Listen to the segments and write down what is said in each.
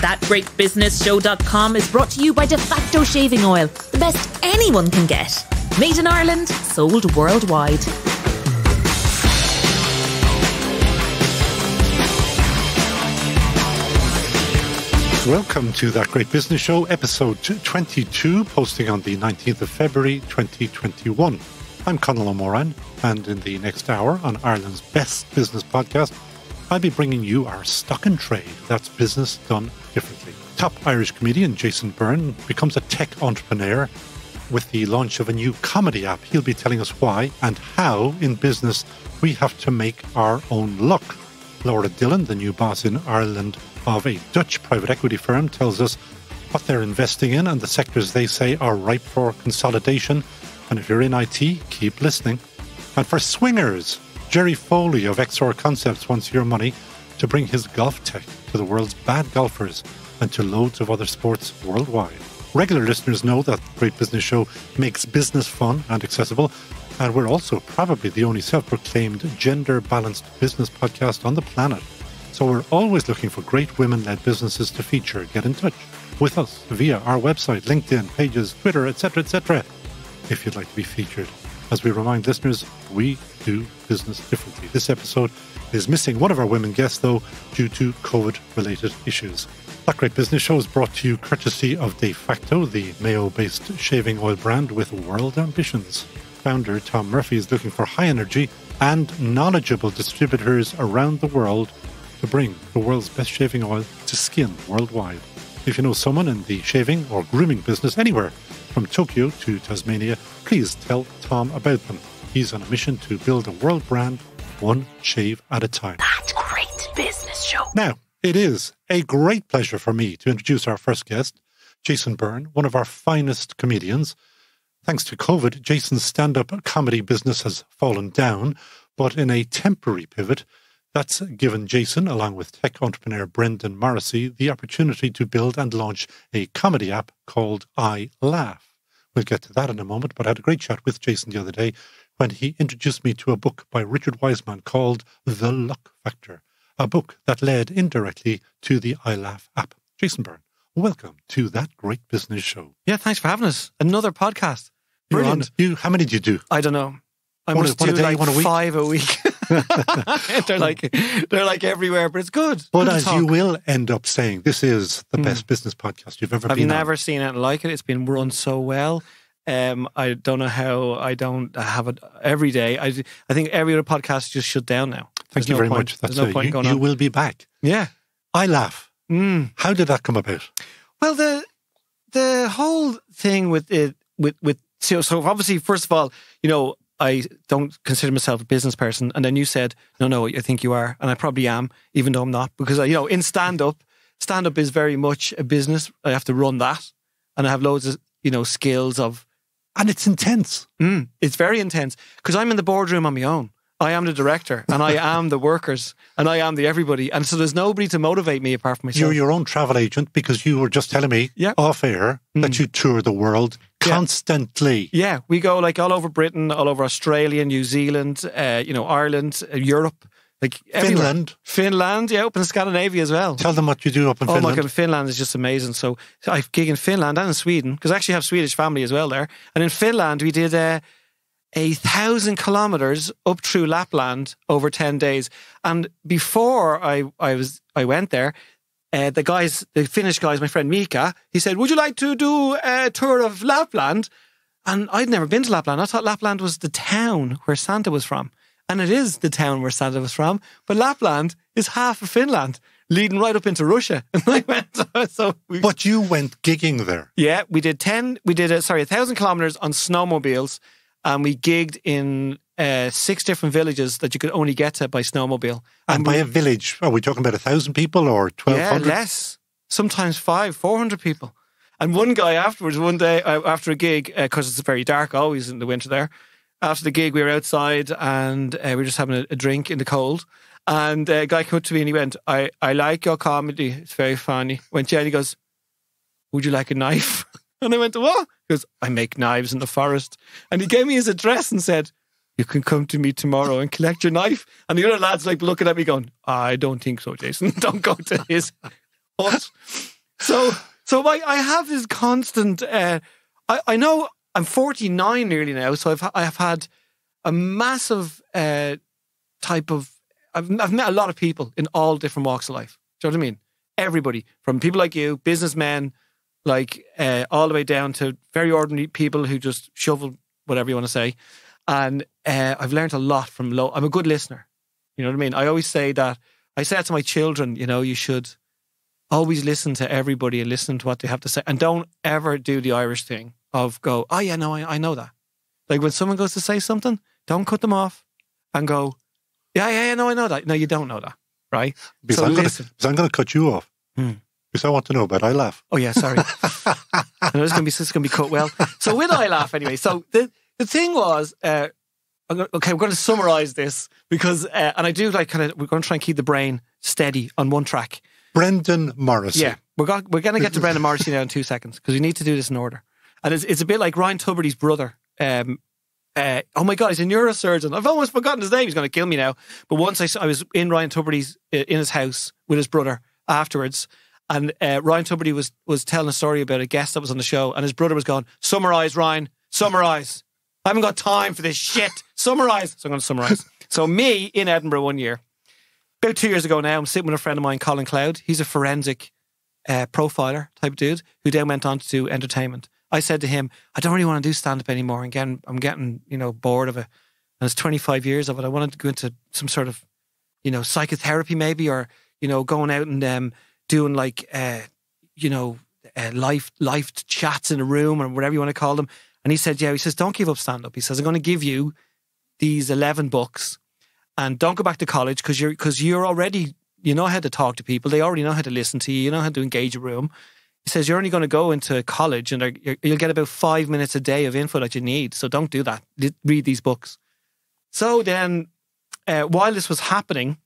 ThatGreatBusinessShow.com is brought to you by De Facto Shaving Oil, the best anyone can get. Made in Ireland, sold worldwide. Welcome to That Great Business Show, episode 22, posting on the 19th of February 2021. I'm Conal O'Moran, and in the next hour on Ireland's best business podcast, I'll be bringing you our stock and trade. That's business done differently. Top Irish comedian Jason Byrne becomes a tech entrepreneur with the launch of a new comedy app. He'll be telling us why and how in business we have to make our own luck. Laura Dillon, the new boss in Ireland of a Dutch private equity firm, tells us what they're investing in and the sectors they say are ripe for consolidation. And if you're in IT, keep listening. And for swingers, Jerry Foley of XR Concepts wants your money to bring his golf tech to the world's bad golfers and to loads of other sports worldwide. Regular listeners know that Great Business Show makes business fun and accessible, and we're also probably the only self-proclaimed gender-balanced business podcast on the planet. So we're always looking for great women-led businesses to feature. Get in touch with us via our website, LinkedIn, pages, Twitter, etc., etc., if you'd like to be featured. As we remind listeners, we do business differently. This episode is missing one of our women guests, though, due to COVID-related issues. That Great Business Show is brought to you courtesy of De Facto, the Mayo-based shaving oil brand with world ambitions. Founder Tom Murphy is looking for high-energy and knowledgeable distributors around the world to bring the world's best shaving oil to skin worldwide. If you know someone in the shaving or grooming business anywhere, from Tokyo to Tasmania, please tell Tom about them. He's on a mission to build a world brand, one shave at a time. That Great Business Show. Now, it is a great pleasure for me to introduce our first guest, Jason Byrne, one of our finest comedians. Thanks to COVID, Jason's stand-up comedy business has fallen down, but in a temporary pivot, that's given Jason, along with tech entrepreneur Brendan Morrissey, the opportunity to build and launch a comedy app called iLaugh. We'll get to that in a moment, but I had a great chat with Jason the other day when he introduced me to a book by Richard Wiseman called The Luck Factor, a book that led indirectly to the iLaugh app. Jason Byrne, welcome to That Great Business Show. Yeah, thanks for having us. Another podcast. Brilliant. How many do you do? I don't know. I must do like 5 a week. they're like everywhere, but it's good. But as you will end up saying, this is the best business podcast you've ever been on. I've never seen anything like it. It's been run so well. I don't know how I don't have it every day. I think every other podcast just shut down now. Thank you very much. There's no point going on. You will be back. Yeah. iLaugh. How did that come about? Well, the whole thing with it, so obviously, first of all, you know, I don't consider myself a business person. And then you said, no, I think you are. And I probably am, even though I'm not. Because, you know, in stand-up is very much a business. I have to run that. And I have loads of, you know, skills of... And it's intense. It's very intense. Because I'm in the boardroom on my own. I am the director. And I am the workers. And I am the everybody. And so there's nobody to motivate me apart from myself. You're your own travel agent because you were just telling me off air that you tour the world constantly. Yeah, we go like all over Britain, all over Australia, New Zealand, you know, Ireland, Europe, like everywhere. Finland, up in Scandinavia as well. Tell them what you do up in Finland. Oh my God, Finland is just amazing. So I gig in Finland and in Sweden because I actually have Swedish family as well there. And in Finland, we did 1,000 kilometers up through Lapland over 10 days. And before I went there, the Finnish guys, my friend Mika, he said, would you like to do a tour of Lapland? And I'd never been to Lapland. I thought Lapland was the town where Santa was from. And it is the town where Santa was from. But Lapland is half of Finland, leading right up into Russia. And I went, But you went gigging there. Yeah, we did 1,000 kilometers on snowmobiles. And we gigged in 6 different villages that you could only get to by snowmobile. And by a village, are we talking about 1,000 people or 1,200? Yeah, less. Sometimes 400 people. And one guy afterwards, one day after a gig, because it's very dark always in the winter there, after the gig we were outside and we were just having a drink in the cold. And a guy came up to me and he went, I like your comedy. It's very funny. Went, yeah, and he goes, would you like a knife? And I went, what? He goes, I make knives in the forest. And he gave me his address and said, you can come to me tomorrow and collect your knife. And the other lads like looking at me going, I don't think so, Jason. Don't go to his hut. So I have this constant. I know I'm 49 nearly now, so I have had a massive type of. I've met a lot of people in all different walks of life. Do you know what I mean? Everybody, from people like you, businessmen, like all the way down to very ordinary people who just shovel whatever you want to say. And I've learned a lot from. I'm a good listener. You know what I mean? I always say that. I say that to my children. You know, you should always listen to everybody and listen to what they have to say, and don't ever do the Irish thing of go, oh yeah, no, I know that. Like when someone goes to say something, don't cut them off and go, yeah, no, I know that. No, you don't know that, right? Because I'm going to cut you off. Because I want to know about iLaugh. Oh yeah, sorry. I know this is going to be cut well. So with iLaugh anyway. So the thing was, okay, we're going to summarise this because, and I do like we're going to try and keep the brain steady on one track. Brendan Morrissey. Yeah, we're going to get to Brendan Morrissey now in 2 seconds because we need to do this in order. And it's a bit like Ryan Tubridy's brother. Oh my God, he's a neurosurgeon. I've almost forgotten his name. He's going to kill me now. But once I was in Ryan Tubridy's in his house with his brother afterwards, and Ryan Tubridy was telling a story about a guest that was on the show, and his brother was going, "Summarise, Ryan, summarise. I haven't got time for this shit. Summarise." So I'm going to summarise. So me in Edinburgh one year, about 2 years ago now, I'm sitting with a friend of mine, Colin Cloud. He's a forensic profiler type dude who then went on to do entertainment. I said to him, I don't really want to do stand-up anymore. Again, I'm getting, bored of it. And it's 25 years of it. I wanted to go into some sort of, psychotherapy maybe, or, going out and doing like, live chats in a room or whatever you want to call them. And he said, don't give up stand-up. He says, I'm going to give you these 11 books and don't go back to college because you're already, you know how to talk to people. They already know how to listen to you. You know how to engage a room. He says, you're only going to go into college and you'll get about 5 minutes a day of info that you need. So don't do that. Read these books. So then, while this was happening,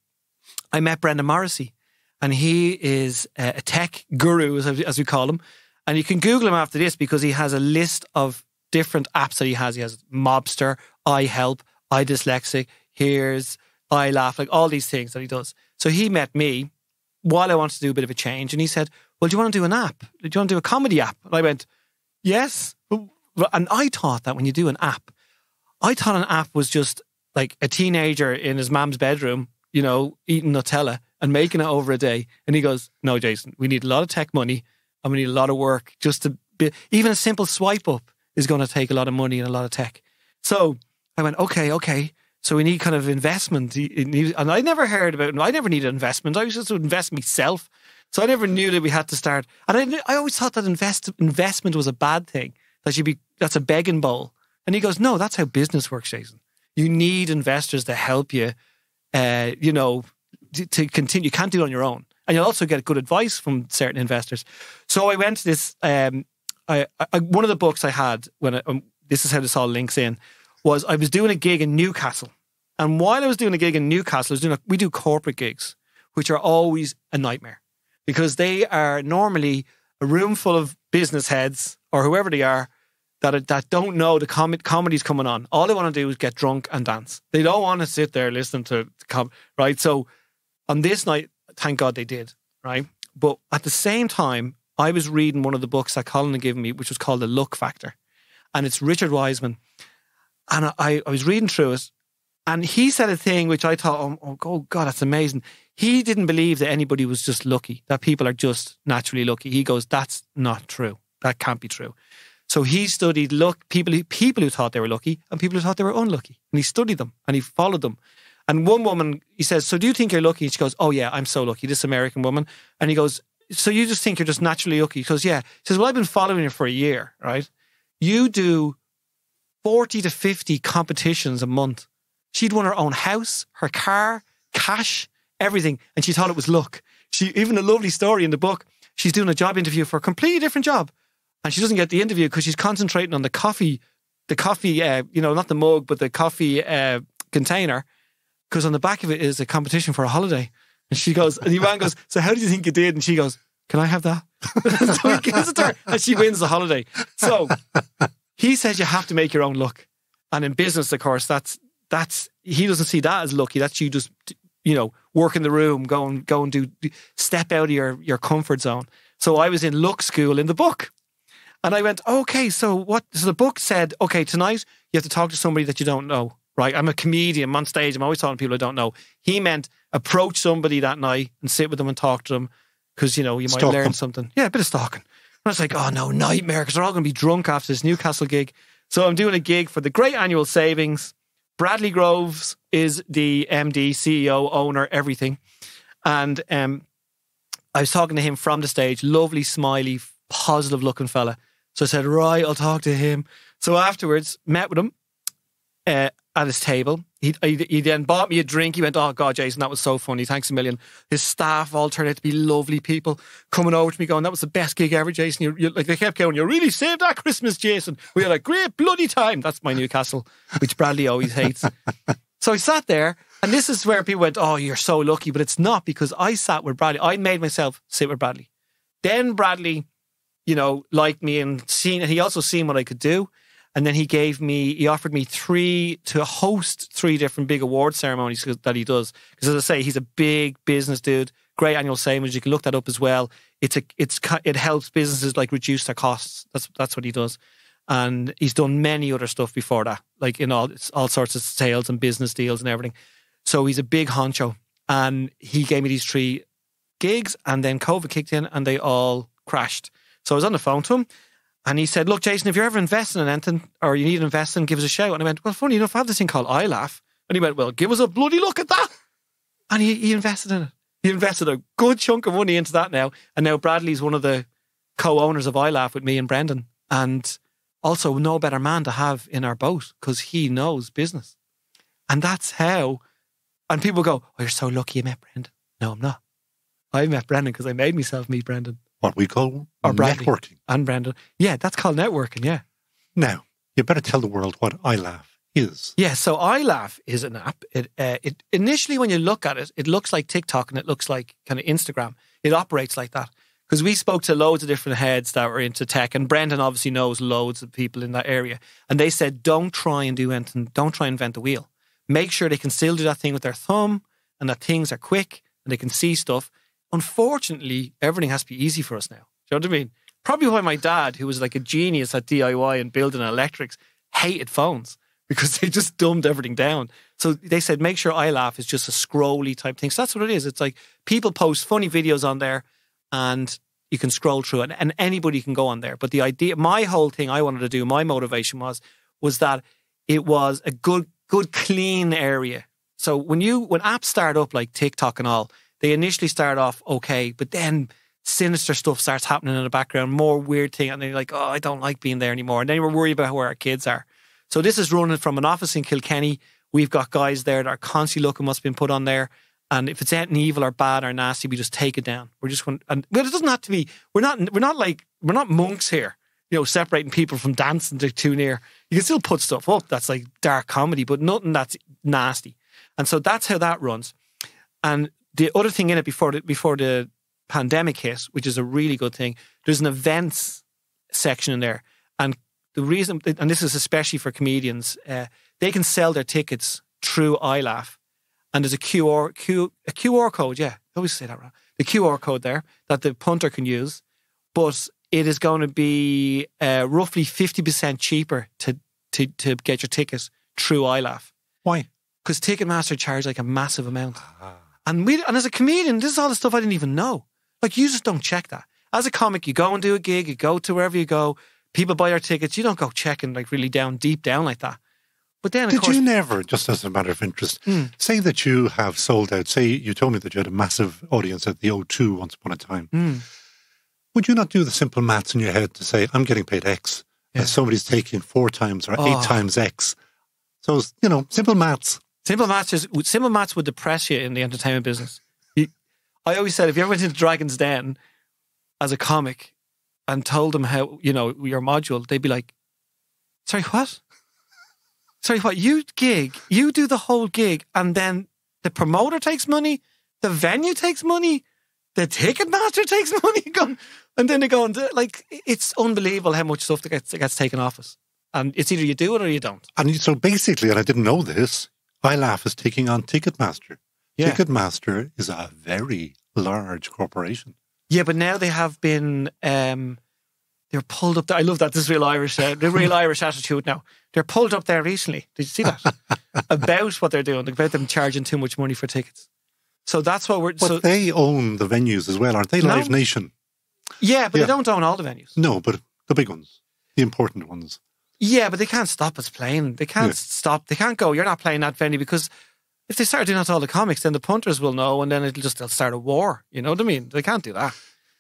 I met Brendan Morrissey. And he is a tech guru, as we call him. And you can Google him after this because he has a list of different apps that he has. He has Mobster, iHelp, iDyslexic, Here's, iLaugh, like all these things that he does. So he met me while I wanted to do a bit of a change. And he said, well, do you want to do an app? Do you want to do a comedy app? And I went, yes. And I thought that when you do an app, I thought an app was just like a teenager in his mom's bedroom, eating Nutella and making it over a day. And he goes, no, Jason, we need a lot of tech money and we need a lot of work just to be, even a simple swipe up is going to take a lot of money and a lot of tech. So I went, okay. So we need kind of investment. And I never heard about it. I never needed investment. I was just to invest myself. So I never knew that we had to start. And I always thought that investment was a bad thing. That's a begging bowl. And he goes, no, that's how business works, Jason. You need investors to help you, to continue. You can't do it on your own. And you'll also get good advice from certain investors. So I went to this, one of the books I had, this is how this all links in, was I was doing a gig in Newcastle. And while I was doing a gig in Newcastle, we do corporate gigs, which are always a nightmare because they are normally a room full of business heads or whoever they are that don't know the comedy's coming on. All they want to do is get drunk and dance. They don't want to sit there listening to right? So on this night, thank God they did, right? But at the same time, I was reading one of the books that Colin had given me, which was called The Luck Factor. And it's Richard Wiseman. And I was reading through it. And he said a thing which I thought, oh God, that's amazing. He didn't believe that anybody was just lucky, that people are just naturally lucky. He goes, that's not true. That can't be true. So he studied people who thought they were lucky and people who thought they were unlucky. And he studied them and he followed them. And one woman, he says, so do you think you're lucky? And she goes, oh yeah, I'm so lucky, this American woman. And he goes, so you just think you're just naturally lucky? He goes, yeah. He says, well, I've been following you for a year, right? You do 40 to 50 competitions a month. She'd won her own house, her car, cash, everything. And she thought it was luck. Even a lovely story in the book, she's doing a job interview for a completely different job. And she doesn't get the interview because she's concentrating on the coffee, not the mug, but the coffee container. Because on the back of it is a competition for a holiday. And she goes, and the man goes, so how do you think you did? And she goes, can I have that? So he gives it to her and she wins the holiday. So he says you have to make your own luck. And in business, of course, that's he doesn't see that as lucky. That's you just, work in the room, go and do, step out of your comfort zone. So I was in luck school in the book. And I went, okay, so what? So the book said, okay, tonight you have to talk to somebody that you don't know, right? I'm a comedian, I'm on stage, I'm always talking to people I don't know. He meant approach somebody that night and sit with them and talk to them because, you know, you might learn something. Yeah, a bit of stalking. And I was like, oh no, nightmare, because they're all going to be drunk after this Newcastle gig. So I'm doing a gig for the Great Annual Savings. Bradley Groves is the MD, CEO, owner, everything. And I was talking to him from the stage, lovely, smiley, positive looking fella. So I said, right, I'll talk to him. So afterwards, met with him at his table. He then bought me a drink. He went, oh God, Jason, that was so funny. Thanks a million. His staff all turned out to be lovely people coming over to me going, that was the best gig ever, Jason. You like, they kept going, you really saved that Christmas, Jason. We had a great bloody time. That's my Newcastle, which Bradley always hates. So I sat there, and this is where people went, oh, you're so lucky. But it's not, because I sat with Bradley. I made myself sit with Bradley. Then Bradley, you know, liked me and he also seen what I could do. And then he offered me to host 3 different big award ceremonies that he does. Because as I say, he's a big business dude, Great Annual Savings. You can look that up as well. It helps businesses like reduce their costs. That's what he does. And he's done many other stuff before that, like in all sorts of sales and business deals and everything. So he's a big honcho. And he gave me these 3 gigs, and then COVID kicked in and they all crashed. So I was on the phone to him, and he said, look, Jason, if you're ever investing in anything or you need to invest in, give us a shout. And I went, well, funny enough, I have this thing called iLaugh. And he went, well, give us a bloody look at that. And he invested in it. He invested a good chunk of money into that now. And now Bradley's one of the co-owners of iLaugh with me and Brendan. And also no better man to have in our boat, because he knows business. And that's how, and people go, oh, you're so lucky you met Brendan. No, I'm not. I met Brendan because I made myself meet Brendan. What we call networking. And Brendan. Yeah, that's called networking, yeah. Now, you better tell the world what iLaugh is. Yeah, so iLaugh is an app. It initially, when you look at it, it looks like TikTok and it looks like kind of Instagram. It operates like that. Because we spoke to loads of different heads that were into tech, and Brendan obviously knows loads of people in that area. And they said, don't try and do anything, don't try and invent the wheel. Make sure they can still do that thing with their thumb and that things are quick and they can see stuff. Unfortunately, everything has to be easy for us now. Do you know what I mean? Probably why my dad, who was like a genius at DIY and building electrics, hated phones, because they just dumbed everything down. So they said, make sure iLaugh is just a scrolly type thing. So that's what it is. It's like people post funny videos on there and you can scroll through it and anybody can go on there. But the idea, my whole thing I wanted to do, my motivation was that it was a good clean area. So when apps start up like TikTok and all, they initially start off okay, but then sinister stuff starts happening in the background, more weird thing, and then you're like, oh, I don't like being there anymore. And then we're worried about where our kids are. So this is running from an office in Kilkenny. We've got guys there that are constantly looking what's been put on there. And if it's anything evil or bad or nasty, we just take it down. We're just going, and well, it doesn't have to be. We're not monks here, you know, separating people from dancing too near. You can still put stuff up that's like dark comedy, but nothing that's nasty. And so that's how that runs. And the other thing in it before the pandemic hit, which is a really good thing, there's an events section in there. And the reason, and this is especially for comedians, they can sell their tickets through iLaugh. And there's a QR code, yeah, I always say that wrong. The QR code there that the punter can use, but it is going to be roughly 50% cheaper to get your tickets through iLaugh. Why? Because Ticketmaster charge like a massive amount. And as a comedian, this is all the stuff I didn't even know. Like, you just don't check that. As a comic, you go and do a gig, you go to wherever you go, people buy your tickets, you don't go checking like really deep down like that. But then, Did you never, just as a matter of interest, say that you have sold out, say you told me that you had a massive audience at the O2 once upon a time. Would you not do the simple maths in your head to say, I'm getting paid X, and somebody's taking 4 times or 8 times X? So, you know, simple maths. Simple maths would depress you in the entertainment business. I always said, if you ever went into Dragon's Den as a comic and told them how, you know, your module, they'd be like, sorry, what? Sorry, what? You do the whole gig, and then the promoter takes money, the venue takes money, the Ticketmaster takes money, and then they go and like, it's unbelievable how much stuff that gets taken off us. And it's either you do it or you don't. And so basically, and I didn't know this, iLaugh is taking on Ticketmaster. Yeah. Ticketmaster is a very large corporation. Yeah, but now they have been, they're pulled up there. I love that. This is real Irish, the real Irish attitude now. They're pulled up there recently. Did you see that? About what they're doing, about them charging too much money for tickets. So that's what we're... But they own the venues as well, aren't they? Live Nation. Yeah, but they don't own all the venues. No, but the big ones, the important ones. Yeah, but they can't stop us playing. They can't stop. They can't go, you're not playing that venue, because if they start doing that to all the comics, then the punters will know, and then they'll start a war. You know what I mean? They can't do that.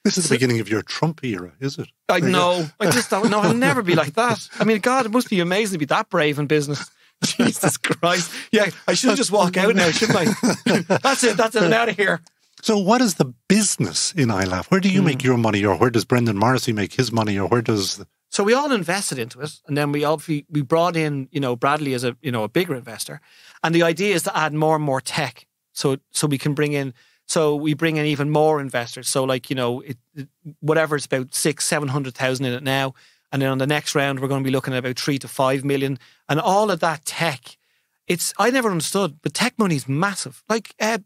This is the beginning of your Trump era, is it? I know. I just don't know. I'll never be like that. I mean, God, it must be amazing to be that brave in business. Jesus Christ. Yeah, I should just walk out now, shouldn't I? That's it. I'm out of here. So what is the business in iLaugh? Where do you make your money, or where does Brendan Morrissey make his money, or where does... So we all invested into it, and then we brought in, Bradley as a bigger investor, and the idea is to add more and more tech, so we can bring in, we bring in even more investors. So whatever, it's about 600,000-700,000 in it now, and then on the next round we're going to be looking at about 3 to 5 million, and all of that tech. I never understood, but tech money is massive. I can't.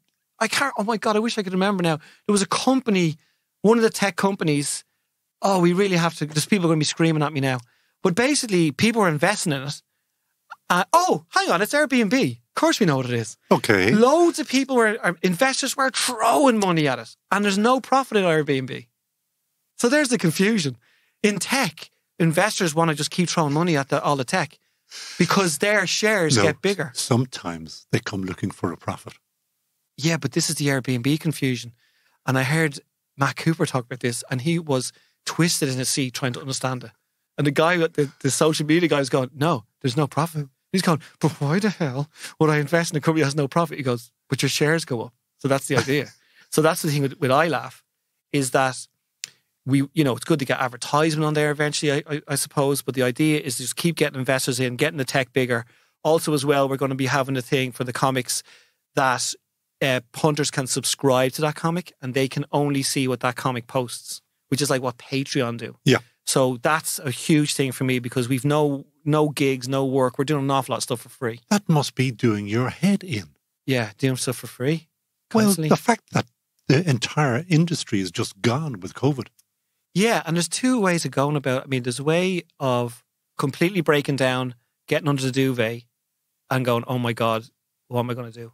Oh my God, I wish I could remember now. There was a company, one of the tech companies. Oh, we really have to. There's people going to be screaming at me now. But basically, people are investing in it. Hang on, it's Airbnb. Of course we know what it is. Okay. Loads of people investors were throwing money at it. And there's no profit in Airbnb. So there's the confusion. In tech, investors want to just keep throwing money at all the tech because their shares get bigger. Sometimes they come looking for a profit. Yeah, but this is the Airbnb confusion. And I heard Matt Cooper talk about this, and he was twisted in his seat trying to understand it. And the guy, the social media guy, is going, no, there's no profit. He's going, but why the hell would I invest in a company that has no profit? He goes, but your shares go up. So that's the idea. So that's the thing with iLaugh, is that it's good to get advertisement on there eventually, I suppose. But the idea is to just keep getting investors in, getting the tech bigger. Also as well, we're going to be having a thing for the comics that punters can subscribe to that comic, and they can only see what that comic posts, which is like what Patreon do. Yeah. So that's a huge thing for me, because we've no gigs, no work. We're doing an awful lot of stuff for free. That must be doing your head in. Yeah, doing stuff for free. Constantly. Well, the fact that the entire industry is just gone with COVID. Yeah, and there's two ways of going about it. I mean, there's a way of completely breaking down, getting under the duvet and going, oh my God, what am I going to do?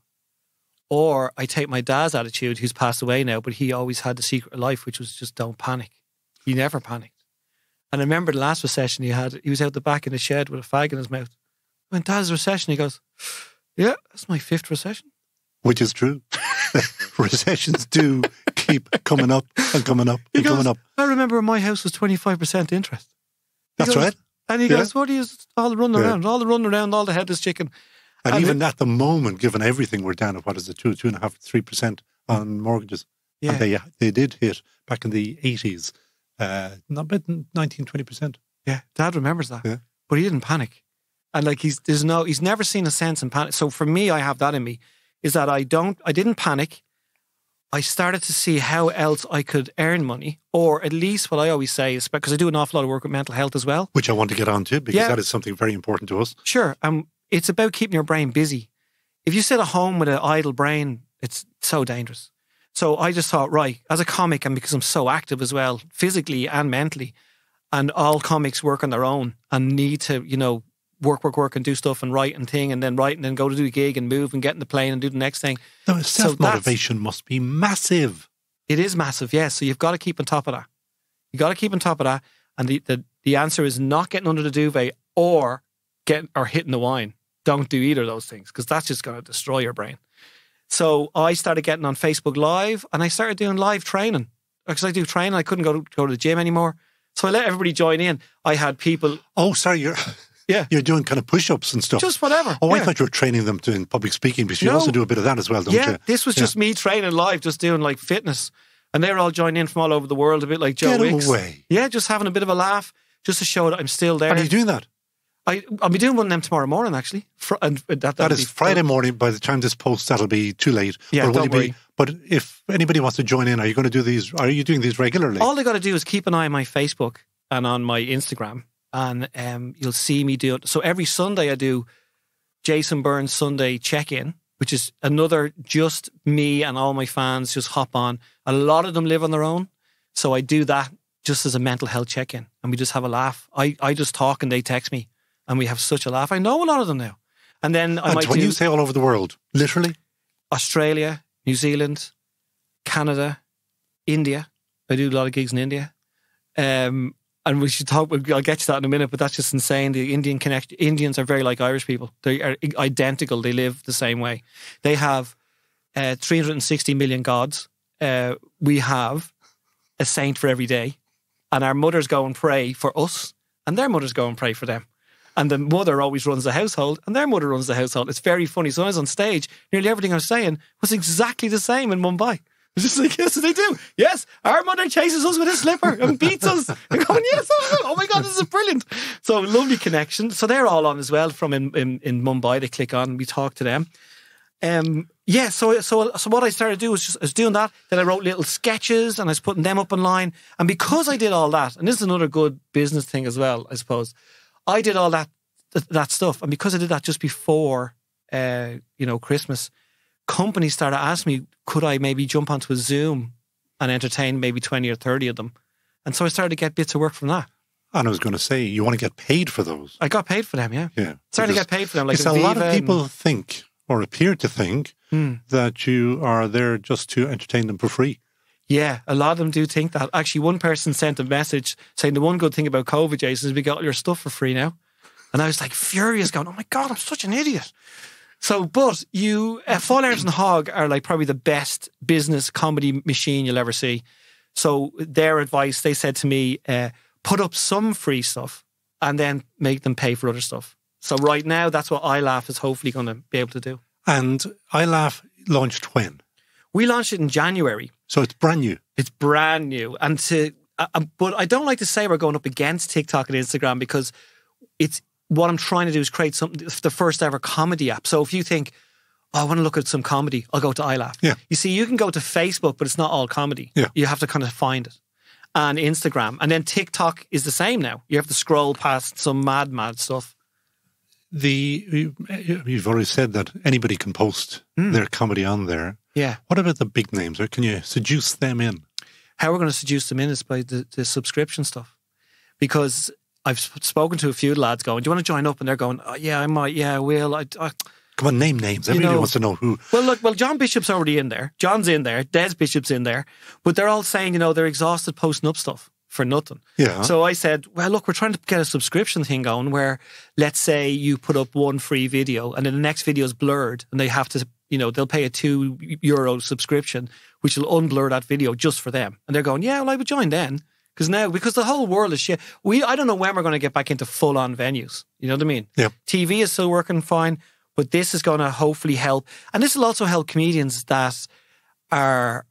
Or I take my dad's attitude, who's passed away now, but he always had the secret of life, which was just don't panic. He never panicked. And I remember the last recession he was out the back in the shed with a fag in his mouth. When Dad's recession, he goes, yeah, that's my 5th recession. Which is true. Recessions do keep coming up and coming up and coming up. I remember when my house was 25% interest. That's right. And he goes, what are you, all the running around, all the headless chicken. And even at the moment, given everything, we're down at, 2.5%, 3% on mortgages. Yeah. And they did hit back in the 80s, not about 19-20%. Yeah, Dad remembers that. Yeah. But he didn't panic. And he's never seen a sense in panic. So for me, I have that in me, is that I didn't panic. I started to see how else I could earn money, or at least what I always say is, because I do an awful lot of work with mental health as well. Which I want to get on to, because that is something very important to us. Sure. It's about keeping your brain busy. If you sit at home with an idle brain, it's so dangerous. So I just thought, right, as a comic, and because I'm so active as well, physically and mentally, and all comics work on their own and need to, work and do stuff and write and then go to do a gig and move and get in the plane and do the next thing. No, self-motivation must be massive. It is massive, yes. So you've got to keep on top of that. And the answer is not getting under the duvet or hitting the wine. Don't do either of those things, because that's just going to destroy your brain. So I started getting on Facebook Live, and I started doing live training. Because I do training, I couldn't go to the gym anymore. So I let everybody join in. I had people... Oh, sorry, you're doing kind of push-ups and stuff. Just whatever. Oh, I thought you were training them doing public speaking, because you also do a bit of that as well, don't you? Yeah, this was just me training live, just doing like fitness. And they were all joining in from all over the world, a bit like Joe Wicks. Get away. Yeah, just having a bit of a laugh, just to show that I'm still there. Are you doing that? I'll be doing one of them tomorrow morning, actually. That is Friday morning. By the time this posts, that'll be too late. Yeah, don't worry. But if anybody wants to join in, are you going to do these? Are you doing these regularly? All they got to do is keep an eye on my Facebook and on my Instagram, and you'll see me do it. So every Sunday I do Jason Byrne Sunday check-in, which is another just me and all my fans just hop on. A lot of them live on their own. So I do that just as a mental health check-in, and we just have a laugh. I just talk and they text me, and we have such a laugh. I know a lot of them now. And then I might when you say all over the world, literally? Australia, New Zealand, Canada, India. I do a lot of gigs in India. And we should talk, I'll get to that in a minute, but that's just insane. The Indians are very like Irish people. They are identical. They live the same way. They have 360 million gods. We have a saint for every day. And our mothers go and pray for us, and their mothers go and pray for them. And the mother always runs the household, and their mother runs the household. It's very funny. So when I was on stage, nearly everything I was saying was exactly the same in Mumbai. It's just like, yes, they do. Yes, our mother chases us with a slipper and beats us. I'm going, yes, oh my God, this is brilliant. So lovely connection. So they're all on as well from in Mumbai. They click on and we talk to them. So what I started to do was I was doing that. Then I wrote little sketches and I was putting them up online. And because I did all that, and this is another good business thing as well, I suppose, I did all that stuff. And because I did that just before, Christmas, companies started asking me, could I maybe jump onto a Zoom and entertain maybe 20 or 30 of them? And so I started to get bits of work from that. And I was going to say, you want to get paid for those. I got paid for them, yeah. Yeah. Started to get paid for them. Like a lot of people think, or appear to think, that you are there just to entertain them for free. Yeah, a lot of them do think that. Actually, one person sent a message saying the one good thing about COVID, Jason, is we got all your stuff for free now. And I was like furious going, oh my God, I'm such an idiot. So, but Fall Ernst and Hog are like probably the best business comedy machine you'll ever see. So their advice, they said to me, put up some free stuff and then make them pay for other stuff. So right now, that's what iLaugh is hopefully going to be able to do. And iLaugh launched when? We launched it in January. So it's brand new. It's brand new. And but I don't like to say we're going up against TikTok and Instagram because it's what I'm trying to do is create something, the first ever comedy app. So if you think, I want to look at some comedy, I'll go to iLaugh. Yeah. You see, you can go to Facebook, but it's not all comedy. Yeah. You have to kind of find it. And Instagram. And then TikTok is the same now. You have to scroll past some mad stuff. You've already said that anybody can post their comedy on there. Yeah. What about the big names? Or can you seduce them in? How we're going to seduce them in is by the subscription stuff. Because I've spoken to a few lads going, do you want to join up? And they're going, oh, yeah, I might. Yeah, I will. Come on, name names. Everybody wants to know who. Well, John Bishop's already in there. John's in there. Des Bishop's in there. But they're all saying, they're exhausted posting up stuff for nothing. Yeah. So I said, well, look, we're trying to get a subscription thing going where, let's say you put up one free video and then the next video is blurred and they have to, they'll pay a €2 subscription, which will unblur that video just for them. And they're going, yeah, well, I would join then. Because the whole world is shit. I don't know when we're going to get back into full-on venues. You know what I mean? Yeah. TV is still working fine, but this is going to hopefully help. And this will also help comedians that are,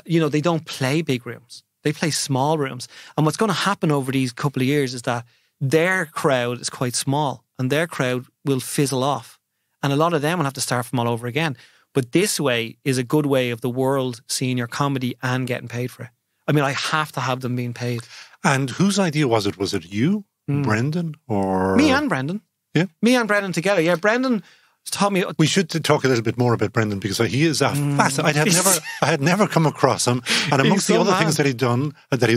they don't play big rooms. They play small rooms. And what's going to happen over these couple of years is that their crowd is quite small and their crowd will fizzle off. And a lot of them will have to start from all over again. But this way is a good way of the world seeing your comedy and getting paid for it. I mean, I have to have them being paid. And whose idea was it? Was it you, Brendan, or... Me and Brendan. Yeah? Me and Brendan together. Yeah, Brendan taught me... We should talk a little bit more about Brendan because he is a fascinating... I had never come across him. And amongst the other things that he's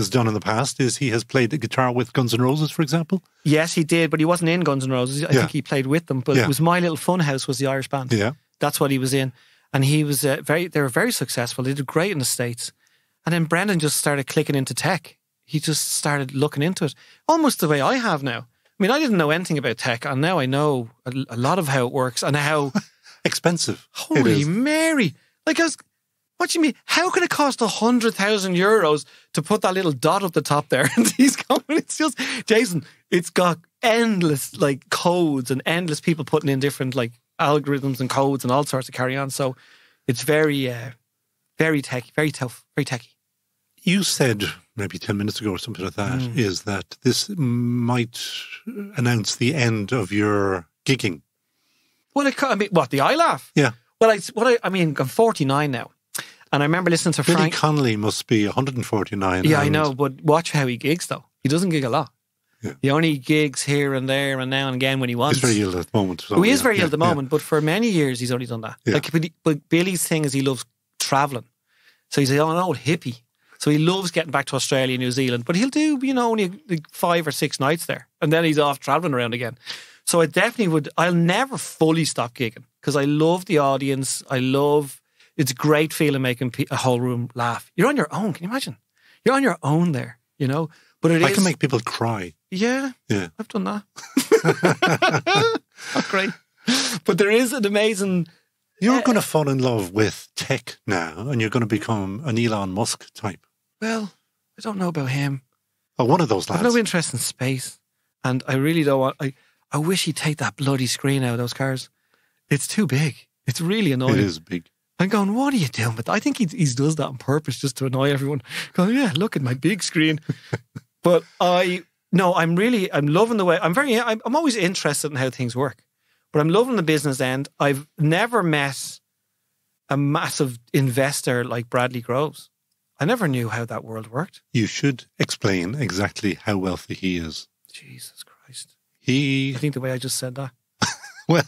done in the past is he has played the guitar with Guns N' Roses, for example. Yes, he did, but he wasn't in Guns N' Roses. I think he played with them. But it was My Little Funhouse was the Irish band. Yeah. That's what he was in. And he was they were very successful. They did great in the States. And then Brendan just started clicking into tech. He just started looking into it. Almost the way I have now. I mean, I didn't know anything about tech, and now I know a lot of how it works and how... expensive. Holy Mary. Like, what do you mean? How can it cost €100,000 to put that little dot up the top there? And he's going, it's just... Jason, it's got endless, codes and endless people putting in different, algorithms and codes and all sorts to carry on. So it's very, very techy, very tough, very techy. You said maybe 10 minutes ago or something like that, is that this might announce the end of your gigging. Well, the iLaugh? Yeah. Well, I'm 49 now. And I remember listening to Billy Frank... Connolly must be 149. Yeah, I know, but watch how he gigs, though. He doesn't gig a lot. Yeah. He only gigs here and there and now and again when he wants. He's very ill at the moment. So, he is very ill at the moment, but for many years he's only done that. Yeah. But Billy's thing is he loves travelling. So he's an old hippie. So he loves getting back to Australia, New Zealand, but he'll do, only like 5 or 6 nights there. And then he's off traveling around again. So I definitely I'll never fully stop gigging because I love the audience. It's a great feeling making a whole room laugh. You're on your own. Can you imagine? You're on your own there, But I can make people cry. Yeah. I've done that. Not great. But there is an amazing... You're going to fall in love with tech now and you're going to become an Elon Musk type. Well, I don't know about him. Oh, one of those lads. I have no interest in space. And I really don't want... I wish he'd take that bloody screen out of those cars. It's too big. It's really annoying. It is big. I'm going, what are you doing? But I think he does that on purpose just to annoy everyone. Going, yeah, look at my big screen. But I'm loving the way, I'm always interested in how things work. But I'm loving the business end. I've never met a massive investor like Bradley Groves. I never knew how that world worked. You should explain exactly how wealthy he is. Jesus Christ. I think the way I just said that. Well,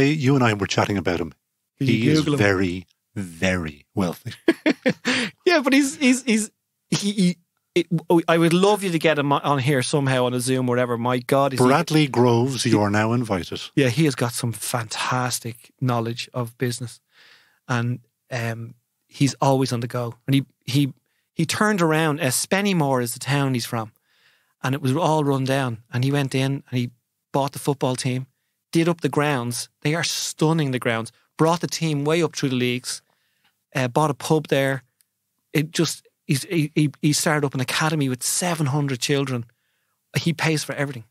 you and I were chatting about him. He is very, very wealthy. Yeah, but I would love you to get him on here somehow on a Zoom or whatever. My God. Bradley Groves, you are now invited. Yeah, he has got some fantastic knowledge of business. And he's always on the go. And he turned around. Spennymoor is the town he's from. And it was all run down. And he went in and he bought the football team, did up the grounds. They are stunning, the grounds. Brought the team way up through the leagues. Bought a pub there. He started up an academy with 700 children. He pays for everything.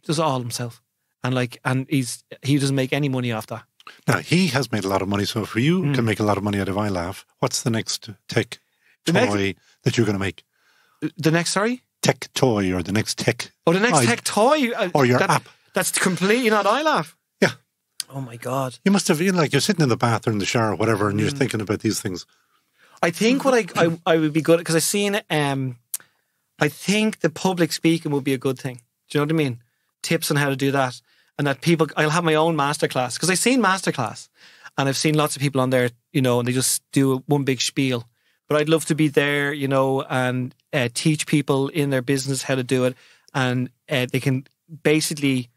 Does it all himself. And he doesn't make any money off that. Now, he has made a lot of money. So for you can make a lot of money out of iLaugh, what's the next tech toy that you're going to make? The next, sorry? Tech toy or the next tech... Oh, the next tech toy? Or your app. That's completely not iLaugh. Yeah. Oh my God. You must have been like, you're sitting in the bath or in the shower or whatever and you're thinking about these things. I think what I would be good at, because I've seen, I think the public speaking would be a good thing. Do you know what I mean? Tips on how to do that. And that I'll have my own masterclass. Because I've seen masterclass and I've seen lots of people on there, and they just do one big spiel. But I'd love to be there, and teach people in their business how to do it. And they can basically,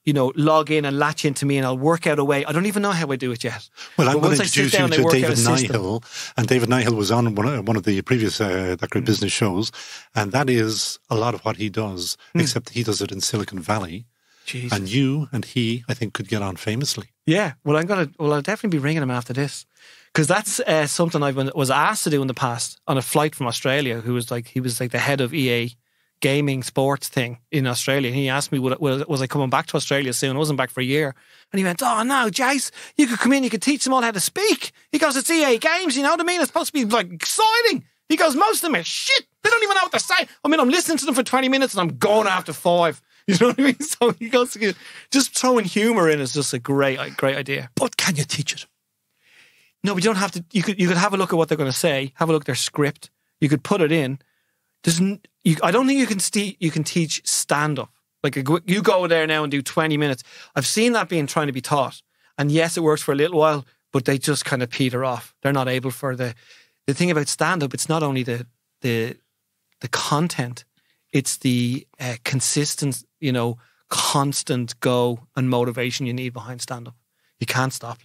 log in and latch into me and I'll work out a way. I don't even know how I do it yet. Well, I'm going to introduce you to David Nihill. And David Nihill was on one of the previous That Great Business shows. And that is a lot of what he does, except he does it in Silicon Valley. Jesus. And you and he, I think, could get on famously. Yeah. Well, I'll definitely be ringing him after this. Because that's something I was asked to do in the past on a flight from Australia. He was like the head of EA gaming sports thing in Australia. And he asked me, was I coming back to Australia soon? I wasn't back for a year. And he went, oh no, Jace, you could come in, you could teach them all how to speak. He goes, it's EA games, you know what I mean? It's supposed to be like exciting. He goes, most of them are shit. They don't even know what they're saying. I mean, I'm listening to them for 20 minutes and I'm going after 5. You know what I mean? So he goes, just throwing humour in is just a great idea. But can you teach it? No, but you don't have to. You could have a look at what they're going to say. Have a look at their script. You could put it in. I don't think you can teach stand up. Like you go there now and do 20 minutes. I've seen that being trying to be taught, and yes, it works for a little while, but they just kind of peter off. They're not able for the thing about stand up. It's not only the content. It's the consistent, constant go and motivation you need behind stand up. You can't stop.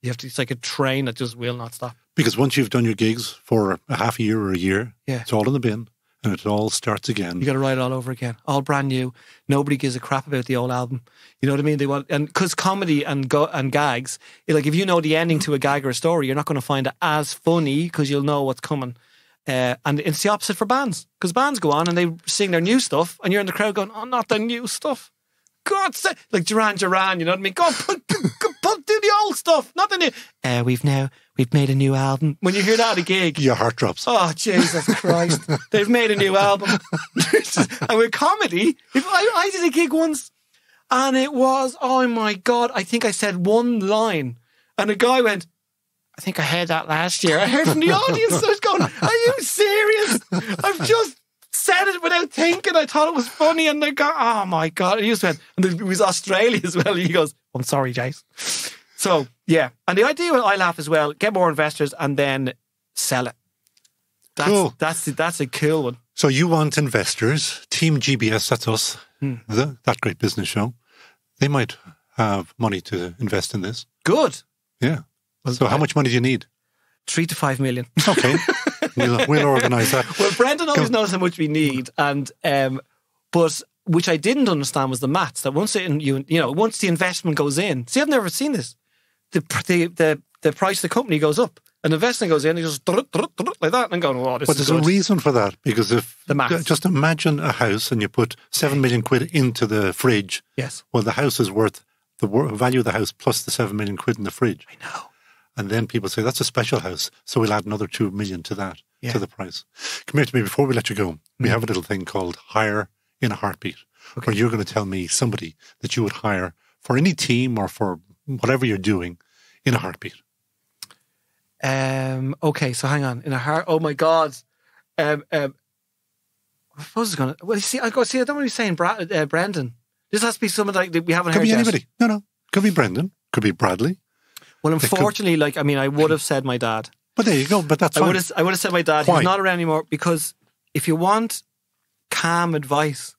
It's like a train that just will not stop. Because once you've done your gigs for a half a year or a year, it's all in the bin and it all starts again. You got to write it all over again. All brand new. Nobody gives a crap about the old album. You know what I mean? They want, and because comedy and gags, like if you know the ending to a gag or a story, you're not going to find it as funny because you'll know what's coming. And it's the opposite for bands, because bands go on and they sing their new stuff and you're in the crowd going, oh, not the new stuff. God's sake. Like Duran, you know what I mean? Go on, do the old stuff, not the new. We've made a new album. When you hear that at a gig, your heart drops. Oh, Jesus Christ. They've made a new album. And with comedy, I did a gig once and it was, oh my God, I think I said one line and a guy went, I think I heard that last year. I heard from the audience. I was going, are you serious? I've just said it without thinking. I thought it was funny. And they go, oh my God. And he just went, and it was Australia as well. And he goes, I'm sorry, Jace. So, yeah. And the idea with iLaugh as well, get more investors and then sell it. Cool. That's a cool one. So you want investors, TeamGBS, that's us, That Great Business Show. They might have money to invest in this. Good. Yeah. Well, so how much money do you need? 3 to 5 million. Okay. We'll organise that. Well, Brendan always knows how much we need, and but which I didn't understand was the maths that once once the investment goes in. See, I've never seen this. The price of the company goes up. An investment goes in, it goes like that, and I'm going, "Oh, this but is there's good." a reason for that, because if the maths. Just imagine a house and you put 7 million quid into the fridge. Yes. Well, the house is worth the value of the house plus the 7 million quid in the fridge. I know. And then people say, that's a special house, so we'll add another 2 million to that, to the price. Come here to me before we let you go. We have a little thing called Hire in a Heartbeat, where you're going to tell me somebody that you would hire for any team or for whatever you're doing in a heartbeat. Okay, so hang on. In a heart. Oh my God. I suppose it's going to. Well, I don't want to be saying Brendan. This has to be someone like that we haven't heard. Could be yet. anybody. No. Could be Brendan. Could be Bradley. Well, unfortunately, I would have said my dad. But there you go. But that's fine. I would have said my dad. Why? He's not around anymore, because if you want calm advice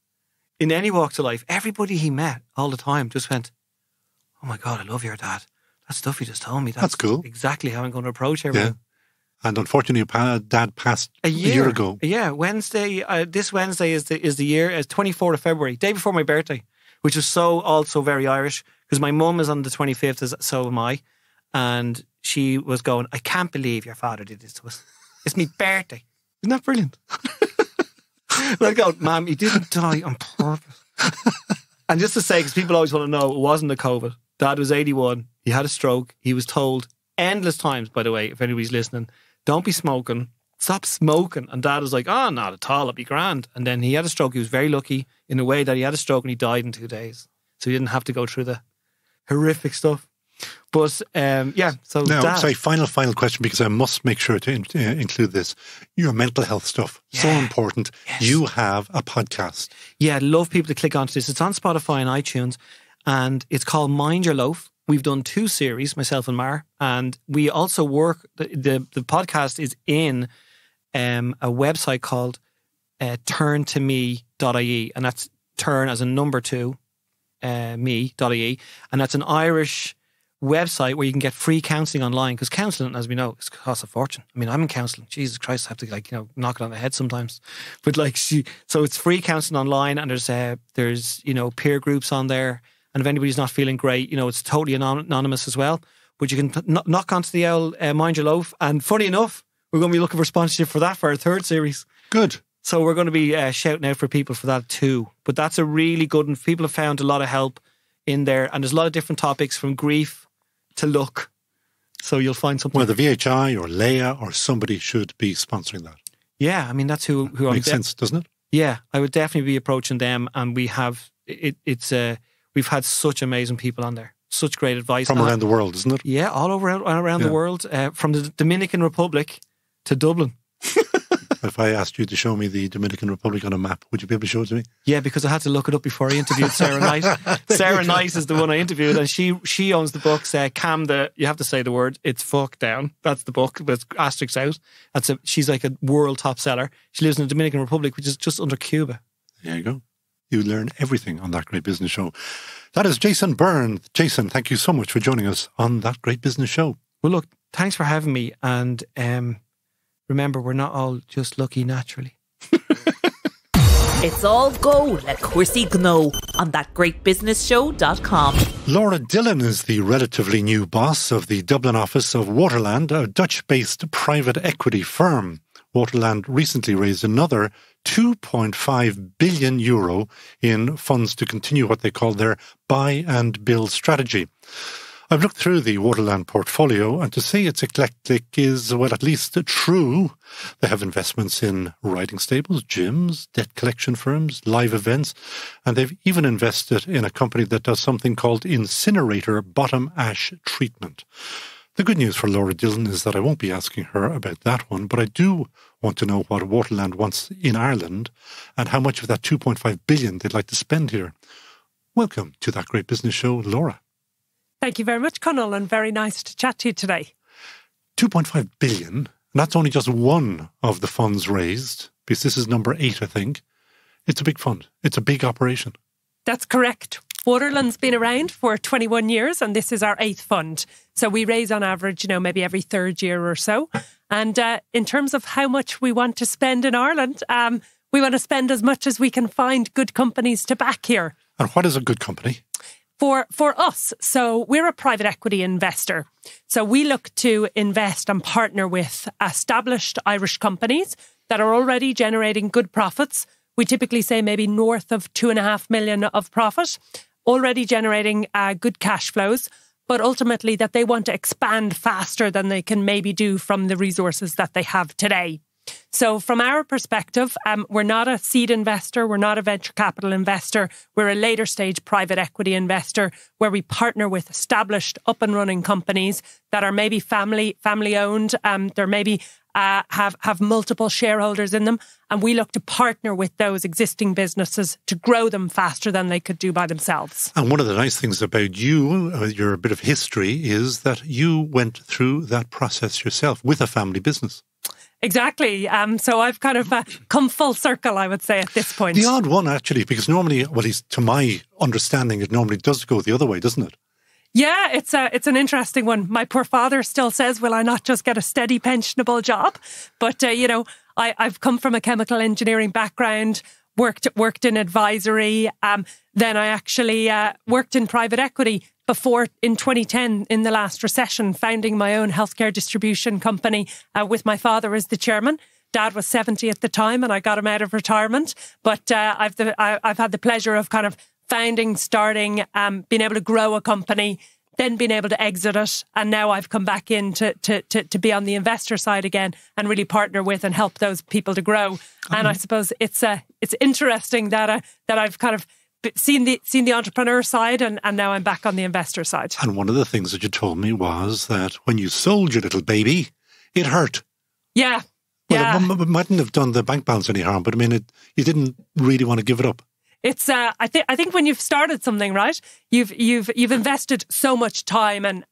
in any walks of life, everybody he met all the time just went, "Oh my God, I love your dad. That stuff he just told me. That's cool. Exactly how I'm going to approach everything." Yeah. And unfortunately, your dad passed a year ago. Yeah, Wednesday. This Wednesday is the year. It's 24th of February, day before my birthday, which is also very Irish, because my mum is on the 25th, so am I. And she was going, "I can't believe your father did this to us. It's my birthday." Isn't that brilliant? And I go, "Ma'am, he didn't die on purpose." And just to say, because people always want to know, it wasn't a COVID. Dad was 81. He had a stroke. He was told endless times, by the way, if anybody's listening, don't be smoking. Stop smoking. And Dad was like, "Oh, not at all. It'll be grand." And then he had a stroke. He was very lucky in a way that he had a stroke and he died in 2 days. So he didn't have to go through the horrific stuff. But so now, Dad. sorry, final question, because I must make sure to include this. Your mental health stuff, so important. Yes. You have a podcast. Yeah, I'd love people to click onto this. It's on Spotify and iTunes, and it's called Mind Your Loaf. We've done 2 series, myself and Mar, and we also work. The podcast is in a website called turntome.ie, and that's turn as a number 2, me.ie, and that's an Irish website where you can get free counselling online, because counselling, as we know, costs a fortune. I mean, I'm in counselling. Jesus Christ, I have to knock it on the head sometimes. But so it's free counselling online, and there's peer groups on there. And if anybody's not feeling great, it's totally anonymous as well. But you can knock onto the old Mind Your Loaf. And funny enough, we're going to be looking for sponsorship for that for our 3rd series. Good. So we're going to be shouting out for people for that too. But that's a really good one. People have found a lot of help in there. And there's a lot of different topics, from grief to luck. So you'll find something. Well, the VHI or Leia or somebody should be sponsoring that. Yeah, I mean, that's who makes sense, doesn't it? Yeah, I would definitely be approaching them. And we have, we've had such amazing people on there. Such great advice. From around the world, isn't it? Yeah, all around the world. From the Dominican Republic to Dublin. If I asked you to show me the Dominican Republic on a map, would you be able to show it to me? Yeah, because I had to look it up before I interviewed Sarah Knight. Sarah Knight is the one I interviewed, and she owns the books. You have to say the word. It's fuck down. That's the book, but it's asterisks out. She's like a world top seller. She lives in the Dominican Republic, which is just under Cuba. There you go. You learn everything on That Great Business Show. That is Jason Byrne. Jason, thank you so much for joining us on That Great Business Show. Well, look, thanks for having me, and remember, we're not all just lucky naturally. It's all go, le cuirsaí gno on thatgreatbusinessshow.com. Laura Dillon is the relatively new boss of the Dublin office of Waterland, a Dutch-based private equity firm. Waterland recently raised another €2.5 billion in funds to continue what they call their buy and build strategy. I've looked through the Waterland portfolio, and to say it's eclectic is, well, at least true. They have investments in riding stables, gyms, debt collection firms, live events, and they've even invested in a company that does something called incinerator bottom ash treatment. The good news for Laura Dillon is that I won't be asking her about that one, but I do want to know what Waterland wants in Ireland and how much of that $2.5 billion they'd like to spend here. Welcome to That Great Business Show, Laura. Thank you very much, Conal, and very nice to chat to you today. 2.5 billion. And that's only just one of the funds raised, because this is number 8, I think. It's a big fund. It's a big operation. That's correct. Waterland's been around for 21 years and this is our 8th fund. So we raise on average, maybe every 3rd year or so. And in terms of how much we want to spend in Ireland, we want to spend as much as we can find good companies to back here. And what is a good company? For us, so we're a private equity investor. So we look to invest and partner with established Irish companies that are already generating good profits. We typically say maybe north of 2.5 million of profit, already generating good cash flows, but ultimately that they want to expand faster than they can maybe do from the resources that they have today. So from our perspective, we're not a seed investor, we're not a venture capital investor, we're a later stage private equity investor where we partner with established up and running companies that are maybe family owned, they're maybe have multiple shareholders in them, and we look to partner with those existing businesses to grow them faster than they could do by themselves. And one of the nice things about you, your bit of history, is that you went through that process yourself with a family business. Exactly. So I've kind of come full circle, I would say, at this point. The odd one, actually, because normally, well, at least to my understanding, it normally does go the other way, doesn't it? Yeah, it's an interesting one. My poor father still says, will I not just get a steady pensionable job? But, I've come from a chemical engineering background, worked in advisory. Then I actually worked in private equity before in 2010 in the last recession, founding my own healthcare distribution company with my father as the chairman. Dad was 70 at the time and I got him out of retirement. But I've had the pleasure of kind of founding, starting, being able to grow a company, then being able to exit it. And now I've come back in to be on the investor side again and really partner with and help those people to grow. And I suppose it's interesting that I've kind of seen the entrepreneur side and now I'm back on the investor side. And one of the things that you told me was that when you sold your little baby, it hurt. Yeah. Well, it mightn't have done the bank balance any harm, but I mean, you didn't really want to give it up. It's I think when you've started something, right, you've invested so much time and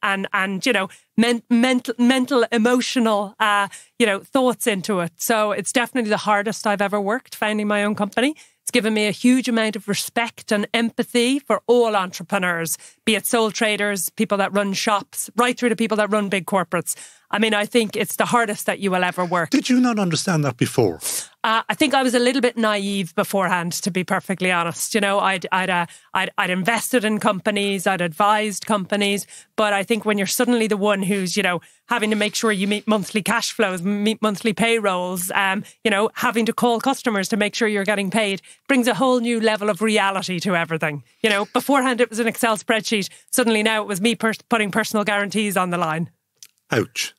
mental emotional thoughts into it. So it's definitely the hardest I've ever worked, founding my own company. It's given me a huge amount of respect and empathy for all entrepreneurs, be it sole traders, people that run shops, right through to people that run big corporates. I mean, I think it's the hardest that you will ever work. Did you not understand that before? I think I was a little bit naive beforehand, to be perfectly honest. I'd invested in companies, I'd advised companies, but I think when you're suddenly the one who's, having to make sure you meet monthly cash flows, meet monthly payrolls, having to call customers to make sure you're getting paid, brings a whole new level of reality to everything. Beforehand it was an Excel spreadsheet. Suddenly now it was me putting personal guarantees on the line. Ouch.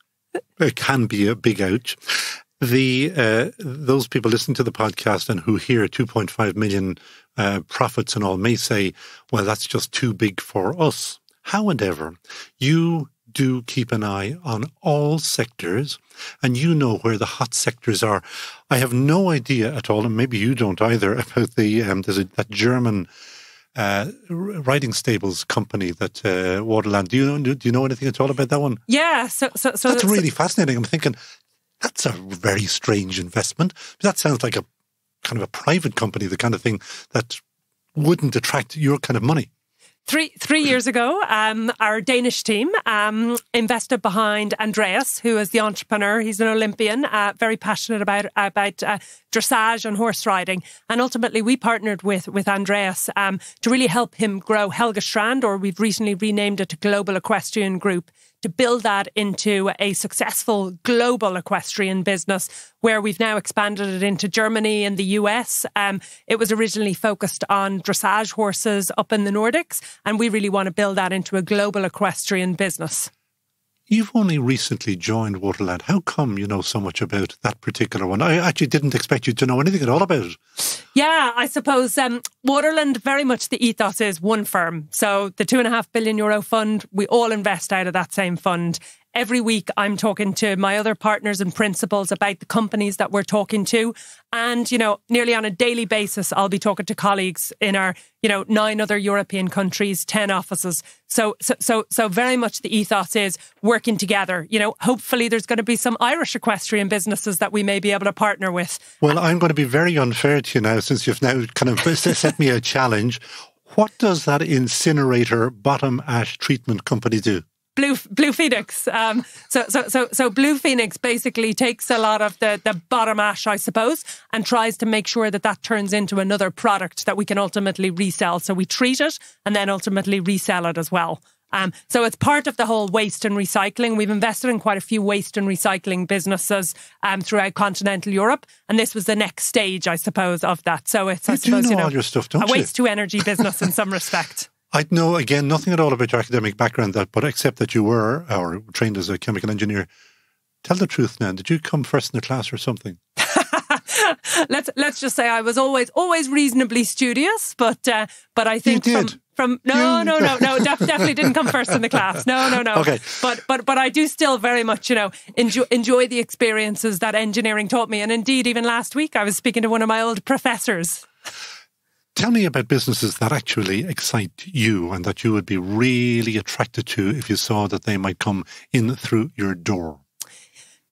It can be a big ouch. Those people listening to the podcast and who hear 2.5 million profits and all may say, well, that's just too big for us. However, you do keep an eye on all sectors and you know where the hot sectors are. I have no idea at all, and maybe you don't either, about that German riding stables company that Waterland. Do you know anything at all about that one? Yeah, so that's really fascinating. I'm thinking that's a very strange investment. That sounds like a kind of a private company, the kind of thing that wouldn't attract your kind of money. 3 years ago, our Danish team invested behind Andreas, who is the entrepreneur. He's an Olympian, very passionate about dressage and horse riding. And ultimately, we partnered with Andreas to really help him grow Helge Strand, or we've recently renamed it to Global Equestrian Group, to build that into a successful global equestrian business where we've now expanded it into Germany and the US. It was originally focused on dressage horses up in the Nordics, and we really want to build that into a global equestrian business. You've only recently joined Waterland. How come you know so much about that particular one? I actually didn't expect you to know anything at all about it. Yeah, I suppose Waterland, very much the ethos is one firm. So the €2.5 billion fund, we all invest out of that same fund. every week I'm talking to my other partners and principals about the companies that we're talking to. And, nearly on a daily basis, I'll be talking to colleagues in our, 9 other European countries, 10 offices. So very much the ethos is working together. Hopefully there's going to be some Irish equestrian businesses that we may be able to partner with. Well, I'm going to be very unfair to you now, since you've now kind of set me a challenge. What does that incinerator bottom ash treatment company do? Blue Phoenix. So Blue Phoenix basically takes a lot of the bottom ash, I suppose, and tries to make sure that turns into another product that we can ultimately resell. So we treat it and then ultimately resell it as well. So it's part of the whole waste and recycling. We've invested in quite a few waste and recycling businesses throughout continental Europe, and this was the next stage, I suppose, of that. So it's, I suppose, all your stuff, don't a waste to energy business in some respect. I know, again, nothing at all about your academic background, but except that you were or trained as a chemical engineer. Tell the truth now. Did you come first in the class or something? Let's just say I was always reasonably studious, but I think you did. Definitely didn't come first in the class. No. Okay. But I do still very much, enjoy the experiences that engineering taught me. And indeed, even last week, I was speaking to one of my old professors. Tell me about businesses that actually excite you and that you would be really attracted to if you saw that they might come in through your door.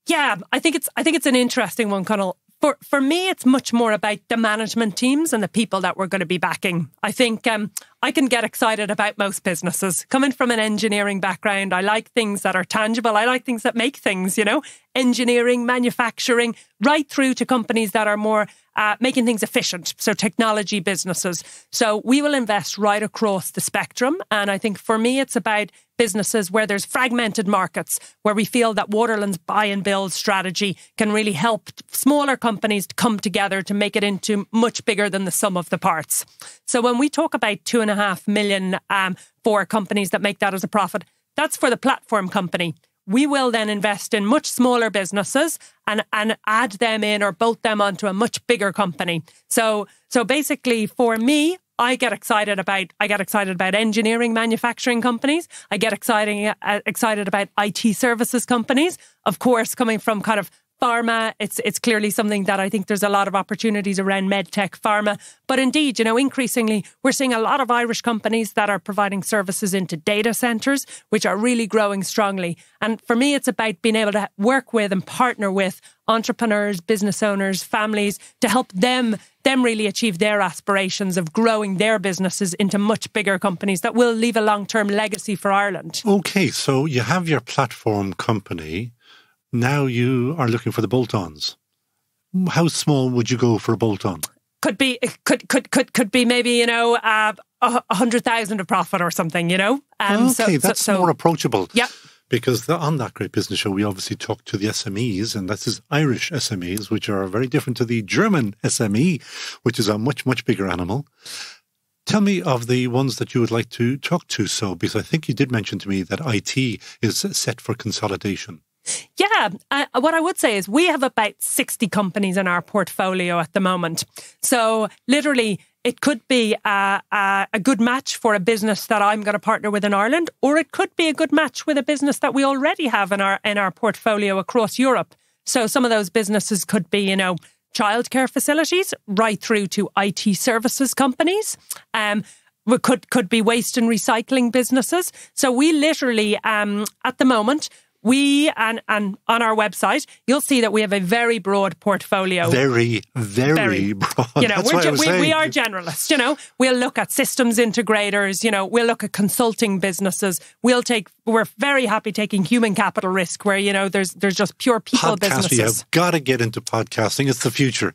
Yeah, I think it's an interesting one, Conal. For me, it's much more about the management teams and the people that we're going to be backing. I think I can get excited about most businesses. Coming from an engineering background, I like things that are tangible. I like things that make things, engineering, manufacturing, right through to companies that are more making things efficient. So technology businesses. So we will invest right across the spectrum. And I think for me, it's about businesses where there's fragmented markets, where we feel that Waterland's buy and build strategy can really help smaller companies to come together to make it into much bigger than the sum of the parts. So when we talk about 2.5 million for companies that make that as a profit, that's for the platform company. We will then invest in much smaller businesses and add them in or bolt them onto a much bigger company. So basically for me, I get excited about engineering manufacturing companies. I get excited about IT services companies. Of course, coming from kind of pharma, it's clearly something that I think there's a lot of opportunities around medtech pharma. But indeed, increasingly, we're seeing a lot of Irish companies that are providing services into data centres, which are really growing strongly. And for me, it's about being able to work with and partner with entrepreneurs, business owners, families to help them really achieve their aspirations of growing their businesses into much bigger companies that will leave a long-term legacy for Ireland. Okay, so you have your platform company. Now you are looking for the bolt-ons. How small would you go for a bolt-on? Could be maybe 100,000 of profit or something. Okay, that's more approachable. Yeah. Because on that Great Business Show, we obviously talk to the SMEs, and this is Irish SMEs, which are very different to the German SME, which is a much, much bigger animal. Tell me of the ones that you would like to talk to, because I think you did mention to me that IT is set for consolidation. Yeah, what I would say is we have about 60 companies in our portfolio at the moment. So literally, it could be a good match for a business that I'm going to partner with in Ireland, or it could be a good match with a business that we already have in our portfolio across Europe. So some of those businesses could be, childcare facilities, right through to IT services companies. Could be waste and recycling businesses. So we literally, at the moment, and on our website, you'll see that we have a very broad portfolwer. Very, very broad. We are generalists. We'll look at systems integrators. We'll look at consulting businesses. We're very happy taking human capital risk where there's just pure people businesses. You've got to get into podcasting. It's the future.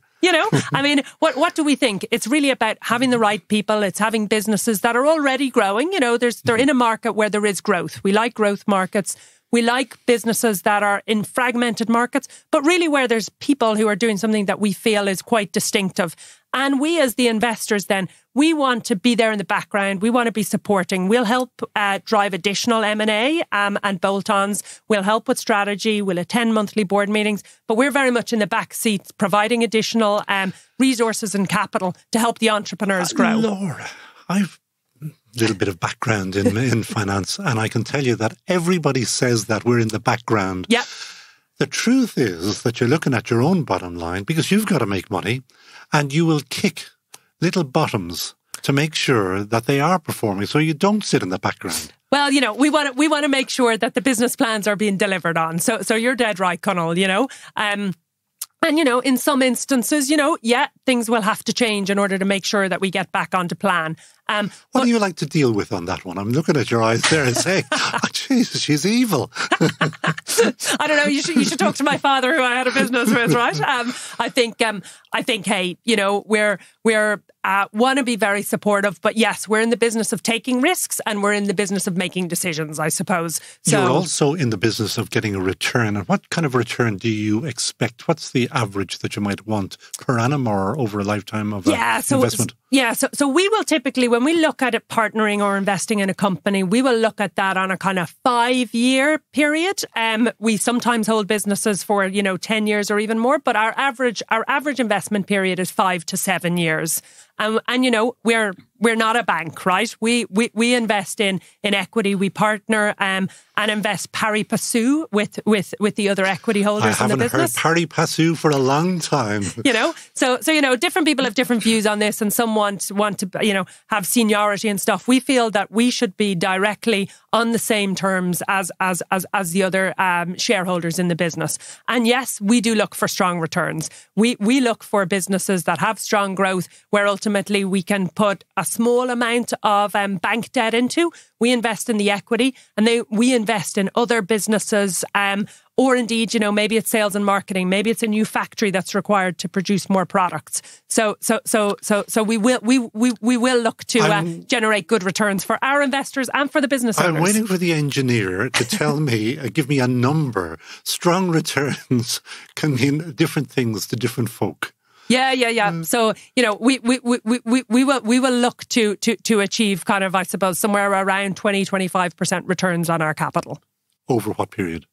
What do we think? It's really about having the right people. It's having businesses that are already growing. They're in a market where there is growth. We like growth markets. We like businesses that are in fragmented markets, but really where there's people who are doing something that we feel is quite distinctive. And we as the investors then, we want to be there in the background. We want to be supporting. We'll help drive additional M&A and bolt-ons. We'll help with strategy. We'll attend monthly board meetings. But we're very much in the back seats, providing additional resources and capital to help the entrepreneurs grow. Laura, little bit of background in finance, and I can tell you that everybody says that we're in the background. Yeah. The truth is that you're looking at your own bottom line because you've got to make money, and you will kick little bottoms to make sure that they are performing, so you don't sit in the background. Well, we want to make sure that the business plans are being delivered on. So you're dead right, Conal. And, in some instances, things will have to change in order to make sure that we get back onto plan. What do you like to deal with on that one? I'm looking at your eyes there and saying, oh, Jesus, she's evil. I don't know. You should talk to my father, who I had a business with, right? I think, hey, we're want to be very supportive, but yes, we're in the business of taking risks and we're in the business of making decisions, I suppose. So, you're also in the business of getting a return. And what kind of return do you expect? What's the average that you might want per annum or over a lifetime of investment? So we will typically, when we look at it partnering or investing in a company, we will look at that on a kind of 5-year period. We sometimes hold businesses for 10 years or even more, but our average investment period is 5 to 7 years. And we're not a bank, right? We invest in equity. We partner and invest pari passu with the other equity holders in the business. I haven't heard pari passu for a long time. So different people have different views on this, and some want to have seniority and stuff. We feel that we should be directly on the same terms as the other shareholders in the business. And yes, we do look for strong returns. We look for businesses that have strong growth, where ultimately we can put a small amount of bank debt into. We invest in the equity, and we invest in other businesses, or indeed, maybe it's sales and marketing, maybe it's a new factory that's required to produce more products. So we will look to generate good returns for our investors and for the business owners. I'm waiting for the engineer to tell me, give me a number. Strong returns can mean different things to different folk. Yeah. So, we will look to achieve kind of, I suppose, somewhere around 20-25% returns on our capital. Over what period?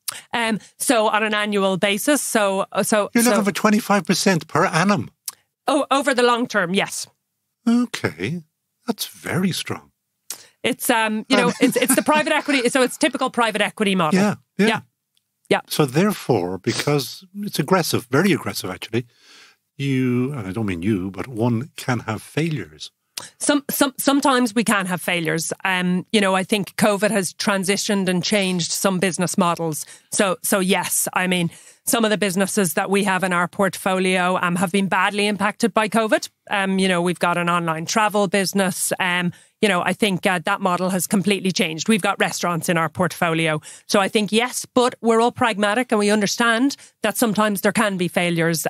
So on an annual basis. So you're looking for 25% per annum. Oh, over the long term, yes. Okay, that's very strong. It's it's the private equity. So it's typical private equity model. Yeah. So therefore, because it's aggressive, very aggressive, actually. And I don't mean you, but one can have failures. Sometimes we can have failures. I think COVID has transitioned and changed some business models. So yes, I mean, some of the businesses that we have in our portfolio have been badly impacted by COVID. We've got an online travel business. I think that model has completely changed. We've got restaurants in our portfolio. So I think, yes, but we're all pragmatic and we understand that sometimes there can be failures.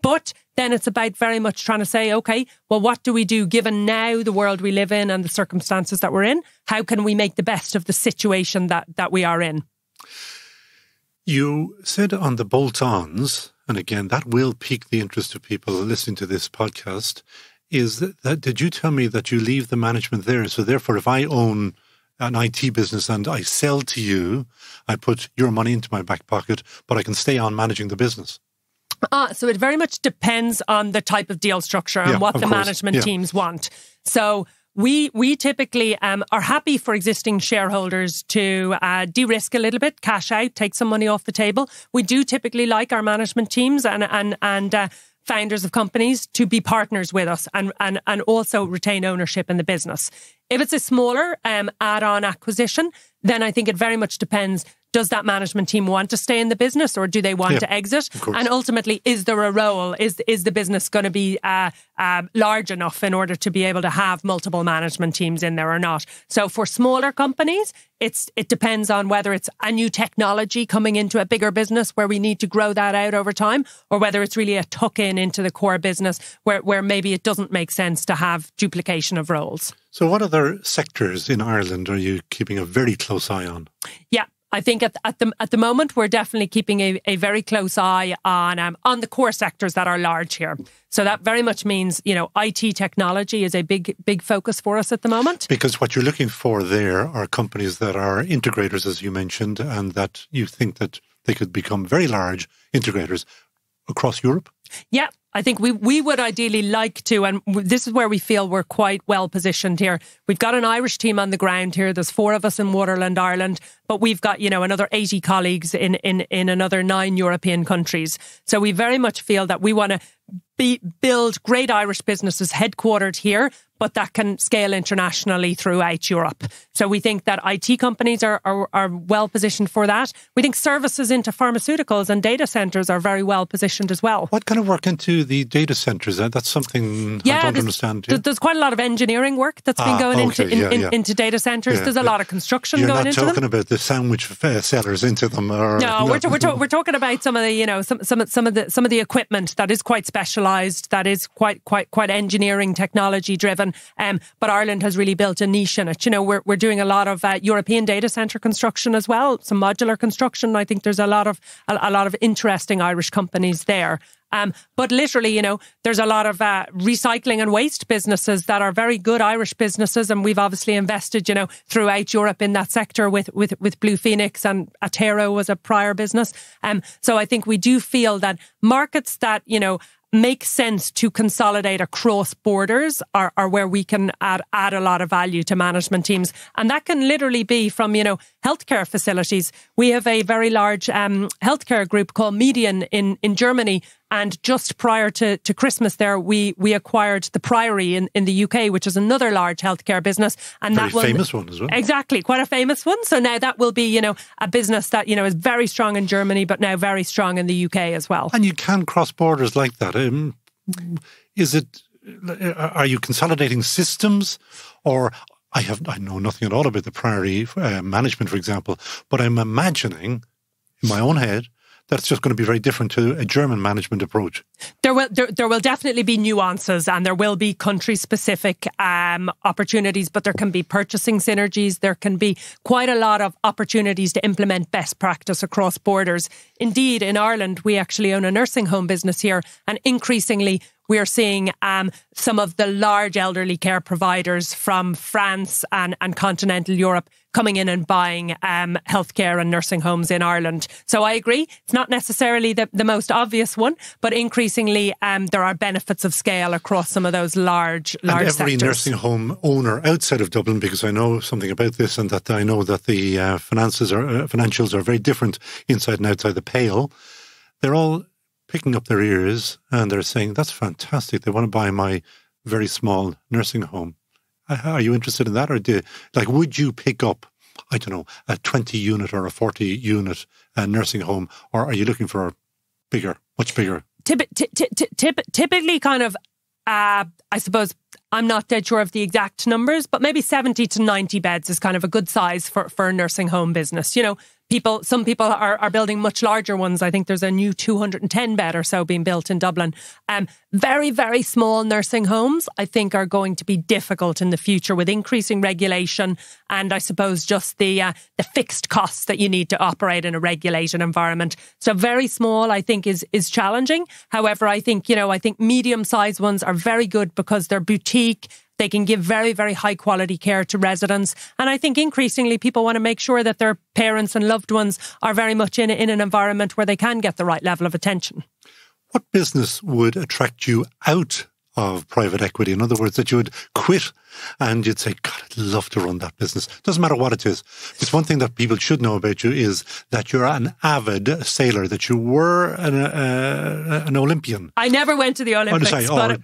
But then it's about very much trying to say, okay, well, what do we do given now the world we live in and the circumstances that we're in? How can we make the best of the situation that we are in? You said on the bolt-ons, and again, that will pique the interest of people listening to this podcast, is that did you tell me that you leave the management there? So therefore, if I own an IT business and I sell to you, I put your money into my back pocket, but I can stay on managing the business. So it very much depends on the type of deal structure and what the management teams want. So we typically are happy for existing shareholders to de-risk a little bit, cash out, take some money off the table. We do typically like our management teams and founders of companies to be partners with us and also retain ownership in the business. If it's a smaller add-on acquisition, then I think it very much depends. Does that management team want to stay in the business or do they want to exit? And ultimately, is there a role? Is the business going to be large enough in order to be able to have multiple management teams in there or not? So for smaller companies, it depends on whether it's a new technology coming into a bigger business where we need to grow that out over time, or whether it's really a tuck-in into the core business where maybe it doesn't make sense to have duplication of roles. So what other sectors in Ireland are you keeping a very close eye on? Yeah. I think at the moment we're definitely keeping a very close eye on the core sectors that are large here. So that very much means IT technology is a big focus for us at the moment. Because what you're looking for there are companies that are integrators, as you mentioned, and that you think that they could become very large integrators across Europe. Yeah. I think we would ideally like to, and this is where we feel we're quite well positioned here. We've got an Irish team on the ground here. There's 4 of us in Waterland, Ireland, but we've got, another 80 colleagues in another 9 European countries. So we very much feel that we want to build great Irish businesses headquartered here, but that can scale internationally throughout Europe. So we think that IT companies are well positioned for that. We think services into pharmaceuticals and data centres are very well positioned as well. What kind of work into the data centres? That's something I don't understand. There's quite a lot of engineering work that's been going into data centres. There's a lot of construction going into them. You're not talking about the sandwich sellers into them, or no? We're talking about some of the some of the equipment that is quite specialised, that is quite engineering technology driven. But Ireland has really built a niche in it. We're doing a lot of European data centre construction as well, some modular construction. I think there's a lot of interesting Irish companies there. But literally, there's a lot of recycling and waste businesses that are very good Irish businesses, and we've obviously invested, throughout Europe in that sector with Blue Phoenix, and Atero was a prior business. So I think we do feel that markets that, make sense to consolidate across borders are where we can add a lot of value to management teams. And that can literally be from, healthcare facilities. We have a very large healthcare group called Median in Germany. And just prior to Christmas there, we acquired the Priory in the UK, which is another large healthcare business. And very famous one as well. Exactly, quite a famous one. So now that will be, a business that, is very strong in Germany, but now very strong in the UK as well. And you can cross borders like that. Are you consolidating systems, or I know nothing at all about the Priory management, for example, but I'm imagining in my own head that's just going to be very different to a German management approach. There will definitely be nuances, and there will be country-specific opportunities, but there can be purchasing synergies. There can be quite a lot of opportunities to implement best practice across borders. Indeed, in Ireland, we actually own a nursing home business here, and increasingly we are seeing some of the large elderly care providers from France and continental Europe coming in and buying healthcare and nursing homes in Ireland. So I agree, it's not necessarily the most obvious one, but increasingly there are benefits of scale across some of those large and every sectors. Nursing home owner outside of Dublin, because I know something about this, and that I know that the financials are very different inside and outside the pale, they're all picking up their ears and they're saying, that's fantastic. They want to buy my very small nursing home. Are you interested in that? Or would you pick up, I don't know, a 20 unit or a 40 unit nursing home? Or are you looking for a bigger, much bigger? Typically kind of, I suppose, I'm not dead sure of the exact numbers, but maybe 70 to 90 beds is kind of a good size for a nursing home business. Some people are building much larger ones. I think there's a new 210 bed or so being built in Dublin. Very, very small nursing homes, I think, are going to be difficult in the future with increasing regulation, and I suppose just the fixed costs that you need to operate in a regulated environment. So very small, I think, is challenging. However, I think medium-sized ones are very good because they're boutique. They can give very, very high quality care to residents. And I think increasingly people want to make sure that their parents and loved ones are very much in an environment where they can get the right level of attention. What business would attract you out of private equity? In other words, that you would quit and you'd say, God, I'd love to run that business. Doesn't matter what it is. It's one thing that people should know about you is that you're an avid sailor, that you were an Olympian. I never went to the Olympics, but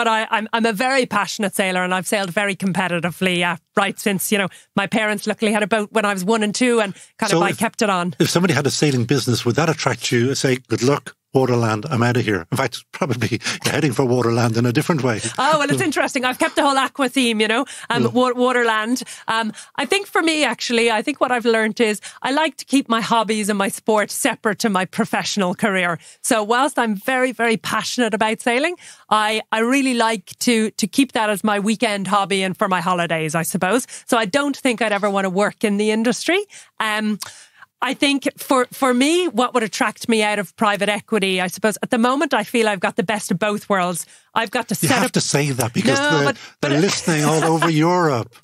I'm a very passionate sailor, and I've sailed very competitively right since, my parents luckily had a boat when I was 1 and 2, and I kept it on. If somebody had a sailing business, would that attract you? Say, good luck, Waterland, I'm out of here. In fact, probably you're heading for Waterland in a different way. Oh, well, it's interesting. I've kept the whole aqua theme, Waterland. I think for me, actually, I think what I've learned is I like to keep my hobbies and my sport separate to my professional career. So whilst I'm very, very passionate about sailing, I really like to keep that as my weekend hobby and for my holidays, I suppose. So I don't think I'd ever want to work in the industry. I think for me, what would attract me out of private equity, I suppose, at the moment, I feel I've got the best of both worlds. I've got to set up... You have to say that because they're listening all over Europe.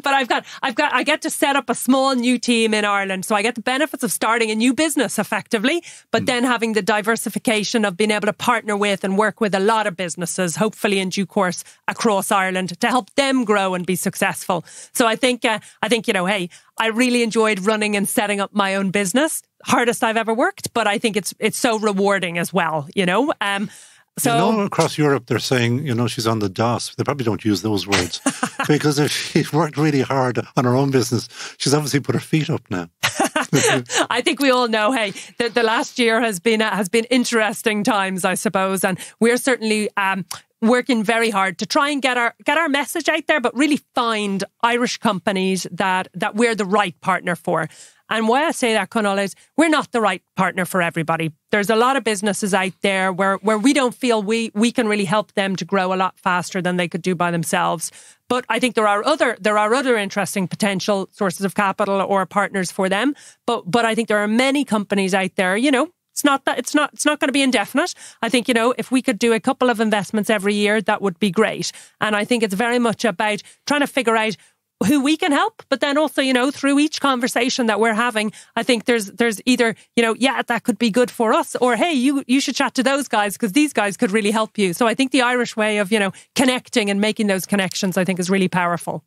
But I get to set up a small new team in Ireland. So I get the benefits of starting a new business effectively, but then having the diversification of being able to partner with and work with a lot of businesses, hopefully in due course across Ireland, to help them grow and be successful. So I think, hey, I really enjoyed running and setting up my own business. Hardest I've ever worked, but I think it's so rewarding as well, So across Europe, they're saying, she's on the DOS. They probably don't use those words because if she worked really hard on her own business, she's obviously put her feet up now. I think we all know, hey, the last year has been interesting times, I suppose, and we're certainly working very hard to try and get our message out there, but really find Irish companies that we're the right partner for. And why I say that, Conal, is we're not the right partner for everybody. There's a lot of businesses out there where we don't feel we can really help them to grow a lot faster than they could do by themselves. But I think there are other interesting potential sources of capital or partners for them. But I think there are many companies out there, it's not going to be indefinite. I think, if we could do a couple of investments every year, that would be great. And I think it's very much about trying to figure out who we can help, but then also, through each conversation that we're having, I think there's either, that could be good for us, or hey, you should chat to those guys because these guys could really help you. So I think the Irish way of, connecting and making those connections, I think is really powerful.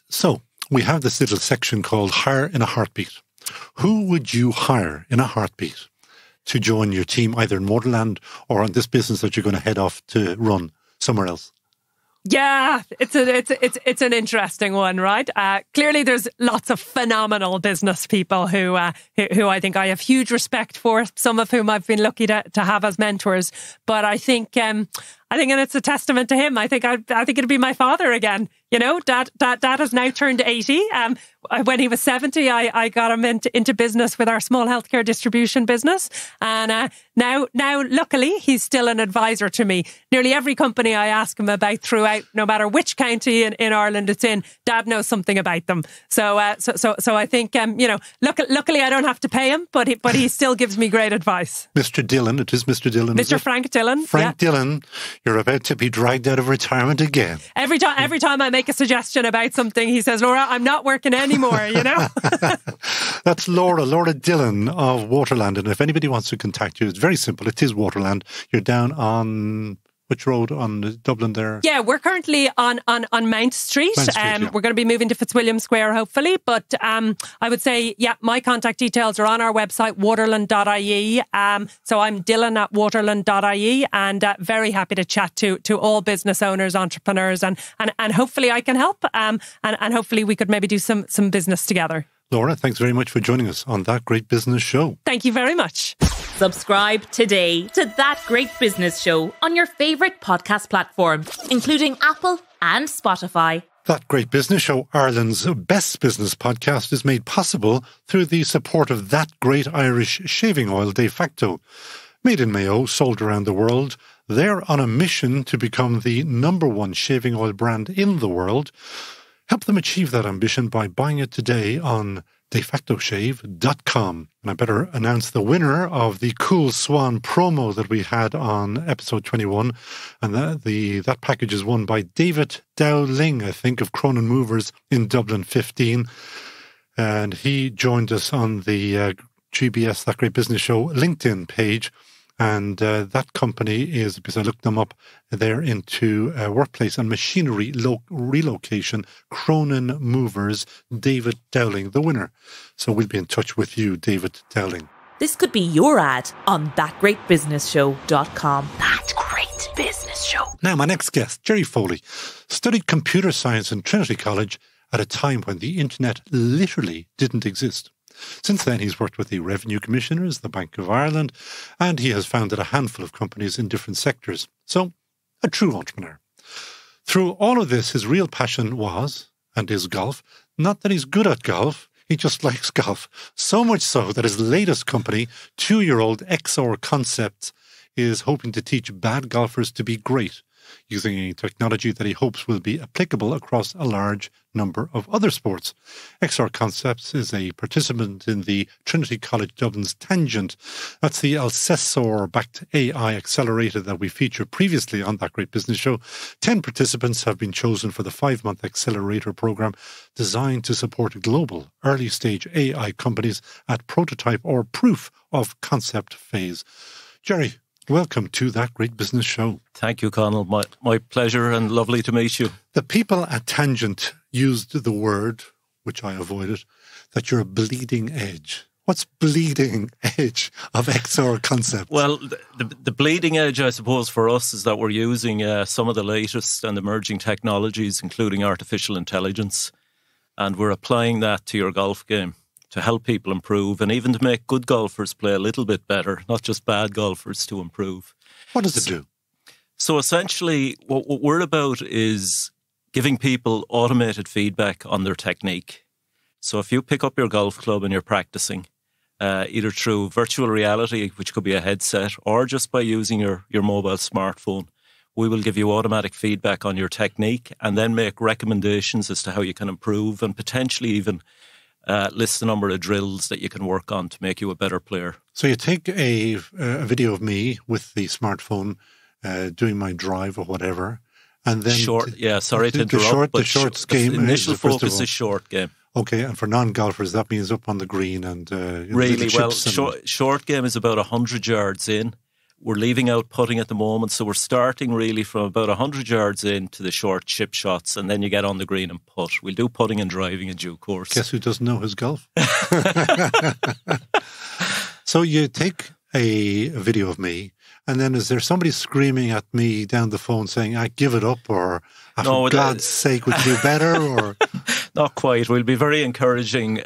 So we have this little section called Hire in a Heartbeat. Who would you hire in a heartbeat to join your team, either in Waterland or on this business that you're going to head off to run somewhere else? Yeah, it's an interesting one, right? Clearly, there's lots of phenomenal business people who I think I have huge respect for. Some of whom I've been lucky to have as mentors. But I think and it's a testament to him. I think it'd be my father again. Dad has now turned 80. When he was 70, I got him into business with our small healthcare distribution business. And now, luckily, he's still an advisor to me. Nearly every company I ask him about throughout, no matter which county in Ireland it's in, Dad knows something about them. So I think, luckily I don't have to pay him, but he still gives me great advice. Mr. Dillon, it is Mr. Dillon. Mr. Frank Dillon. Frank Dillon, you're about to be dragged out of retirement again. Every time I make a suggestion about something, he says, Laura, I'm not working anymore, That's Laura Dillon of Waterland. And if anybody wants to contact you, it's very simple. It is Waterland. You're down on which road on Dublin there? Yeah, we're currently on Mount Street. Yeah. We're going to be moving to Fitzwilliam Square, hopefully. But I would say, my contact details are on our website, waterland.ie. So I'm Dillon at waterland.ie, and very happy to chat to all business owners, entrepreneurs, and hopefully I can help. And hopefully we could maybe do some business together. Laura, thanks very much for joining us on That Great Business Show. Thank you very much. Subscribe today to That Great Business Show on your favourite podcast platform, including Apple and Spotify. That Great Business Show, Ireland's best business podcast, is made possible through the support of that great Irish shaving oil, De Facto. Made in Mayo, sold around the world, they're on a mission to become the #1 shaving oil brand in the world. Help them achieve that ambition by buying it today on defactoshave.com. And I better announce the winner of the Cool Swan promo that we had on episode 21. And that package is won by David Dowling, I think, of Cronin Movers in Dublin 15. And he joined us on the GBS, That Great Business Show, LinkedIn page. And that company is, because I looked them up, they're into workplace and machinery relocation. Cronin Movers, David Dowling, the winner. So we'll be in touch with you, David Dowling. This could be your ad on thatgreatbusinessshow.com. That Great Business Show. Now, my next guest, Jerry Foley, studied computer science in Trinity College at a time when the internet literally didn't exist. Since then, he's worked with the Revenue Commissioners, the Bank of Ireland, and he has founded a handful of companies in different sectors. So, a true entrepreneur. Through all of this, his real passion was, and is, golf. Not that he's good at golf, he just likes golf. So much so that his latest company, 2-year-old XR Concepts, is hoping to teach bad golfers to be great. using a technology that he hopes will be applicable across a large number of other sports. XR Concepts is a participant in the Trinity College Dublin's Tangent. That's the Alcessor-backed AI accelerator that we featured previously on That Great Business Show. 10 participants have been chosen for the 5-month accelerator program designed to support global early-stage AI companies at prototype or proof of concept phase. Jerry, welcome to That Great Business Show. Thank you, Connell. My pleasure and lovely to meet you. The people at Tangent used the word, which I avoided, that you're a bleeding edge. What's bleeding edge of XR Concepts? Well, the bleeding edge, I suppose, for us is that we're using some of the latest and emerging technologies, including artificial intelligence, and we're applying that to your golf game to help people improve and even to make good golfers play a little bit better, not just bad golfers to improve. What does it do? So essentially, what we're about is giving people automated feedback on their technique. So if you pick up your golf club and you're practicing, either through virtual reality, which could be a headset, or just by using your mobile smartphone, we will give you automatic feedback on your technique and then make recommendations as to how you can improve and potentially even list the number of drills that you can work on to make you a better player. So you take a video of me with the smartphone doing my drive or whatever, and then sorry to interrupt. The shorts game. Initial focus is short game. Okay, and for non-golfers, that means up on the green and really well. Short game is about 100 yards in. We're leaving out putting at the moment, so we're starting really from about 100 yards in to the short chip shots, and then you get on the green and putt. We'll do putting and driving in due course. Guess who doesn't know his golf? So you take a video of me, and then is there somebody screaming at me down the phone saying, I give it up, or for God's sake, would you do better? Or not quite. We'll be very encouraging.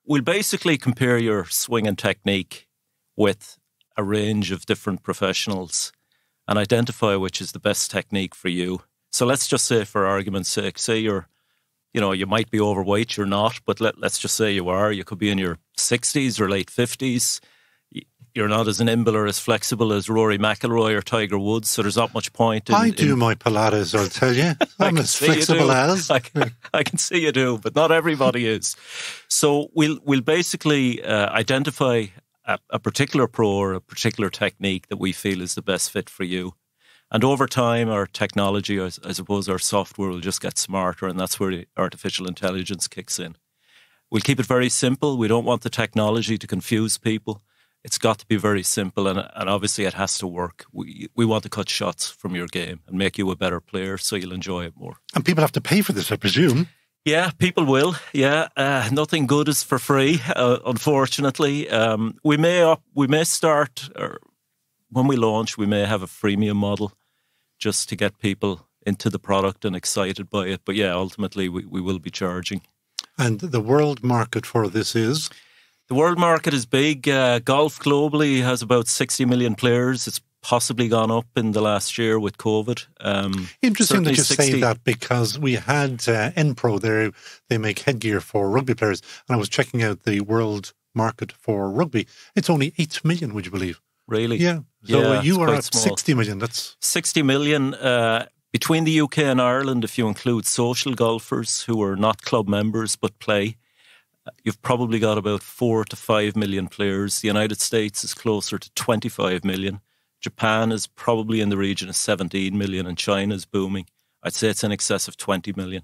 We'll basically compare your swing and technique with a range of different professionals and identify which is the best technique for you. So let's just say, for argument's sake, say you might be overweight, you're not, but let's just say you are. You could be in your 60s or late 50s. You're not as nimble or as flexible as Rory McIlroy or Tiger Woods, so there's not much point. I do my Pilates, I'll tell you. I'm as flexible as. I can see you do, but not everybody is. So we'll basically identify a particular pro or a particular technique that we feel is the best fit for you. And over time, our technology, I suppose our software will just get smarter, and that's where the artificial intelligence kicks in. We'll keep it very simple. We don't want the technology to confuse people. It's got to be very simple, and obviously it has to work. We want to cut shots from your game and make you a better player so you'll enjoy it more. And people have to pay for this, I presume. Yeah, people will. Yeah, nothing good is for free, unfortunately. We may start, or when we launch, we may have a freemium model just to get people into the product and excited by it. But yeah, ultimately we will be charging. And the world market for this is? The world market is big. Golf globally has about 60 million players. It's possibly gone up in the last year with COVID. Interesting that you say that, because we had Enpro there. They make headgear for rugby players, and I was checking out the world market for rugby. It's only 8 million, would you believe? Really? Yeah. So yeah, you are at small. 60 million. That's 60 million between the UK and Ireland. If you include social golfers who are not club members but play, you've probably got about 4 to 5 million players. The United States is closer to 25 million. Japan is probably in the region of 17 million, and China is booming. I'd say it's in excess of 20 million.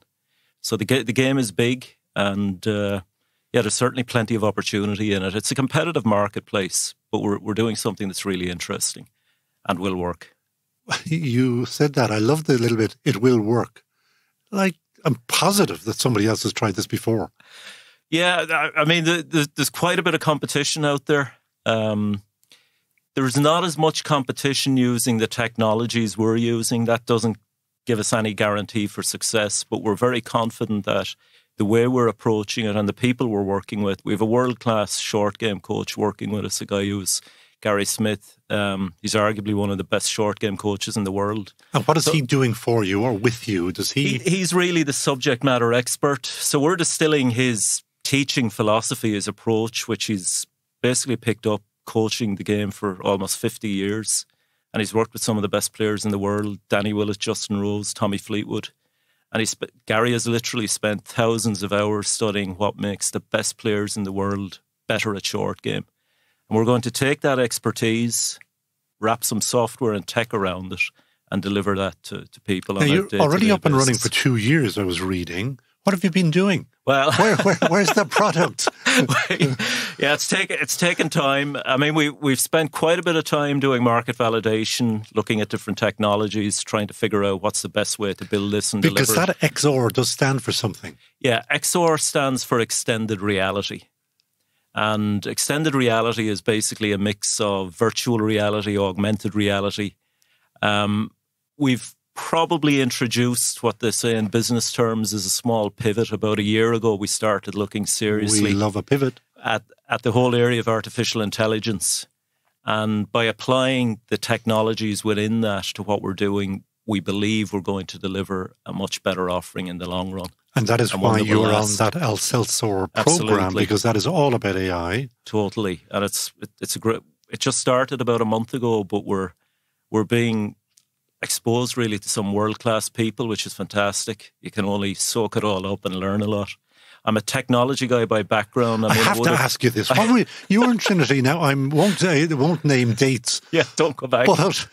So the game is big, and there's certainly plenty of opportunity in it. It's a competitive marketplace, but we're doing something that's really interesting and will work. You said that. I love the little bit, it will work. Like, I'm positive that somebody else has tried this before. Yeah, I mean, there's quite a bit of competition out there. There's not as much competition using the technologies we're using. That doesn't give us any guarantee for success, but we're very confident that the way we're approaching it and the people we're working with, we have a world-class short game coach working with us, a guy who's Gary Smith. He's arguably one of the best short game coaches in the world. And what is he doing for you or with you? Does He's really the subject matter expert. So we're distilling his teaching philosophy, his approach, which he's basically picked up coaching the game for almost 50 years. and he's worked with some of the best players in the world, Danny Willett, Justin Rose, Tommy Fleetwood. And Gary has literally spent thousands of hours studying what makes the best players in the world better at short game. And we're going to take that expertise, wrap some software and tech around it, and deliver that to people. Now, you're already up and running for 2 years, I was reading. What have you been doing? Well, where's the product? Yeah, it's taken time. I mean, we've spent quite a bit of time doing market validation, looking at different technologies, trying to figure out what's the best way to build this and deliver. Because that XR does stand for something. Yeah, XR stands for extended reality. And extended reality is basically a mix of virtual reality, augmented reality. We've probably introduced what they say in business terms as a small pivot. About a year ago, we started looking seriously. We love a pivot. At the whole area of artificial intelligence. And by applying the technologies within that to what we're doing, we believe we're going to deliver a much better offering in the long run. And that is why you're on that Alcelsor program, because that is all about AI. Totally. And it's a great, it just started about a month ago, but we're being exposed really to some world-class people, which is fantastic. You can only soak it all up and learn a lot. I'm a technology guy by background. I have to ask you this. You were in Trinity now. I won't name dates. Yeah, don't go back. But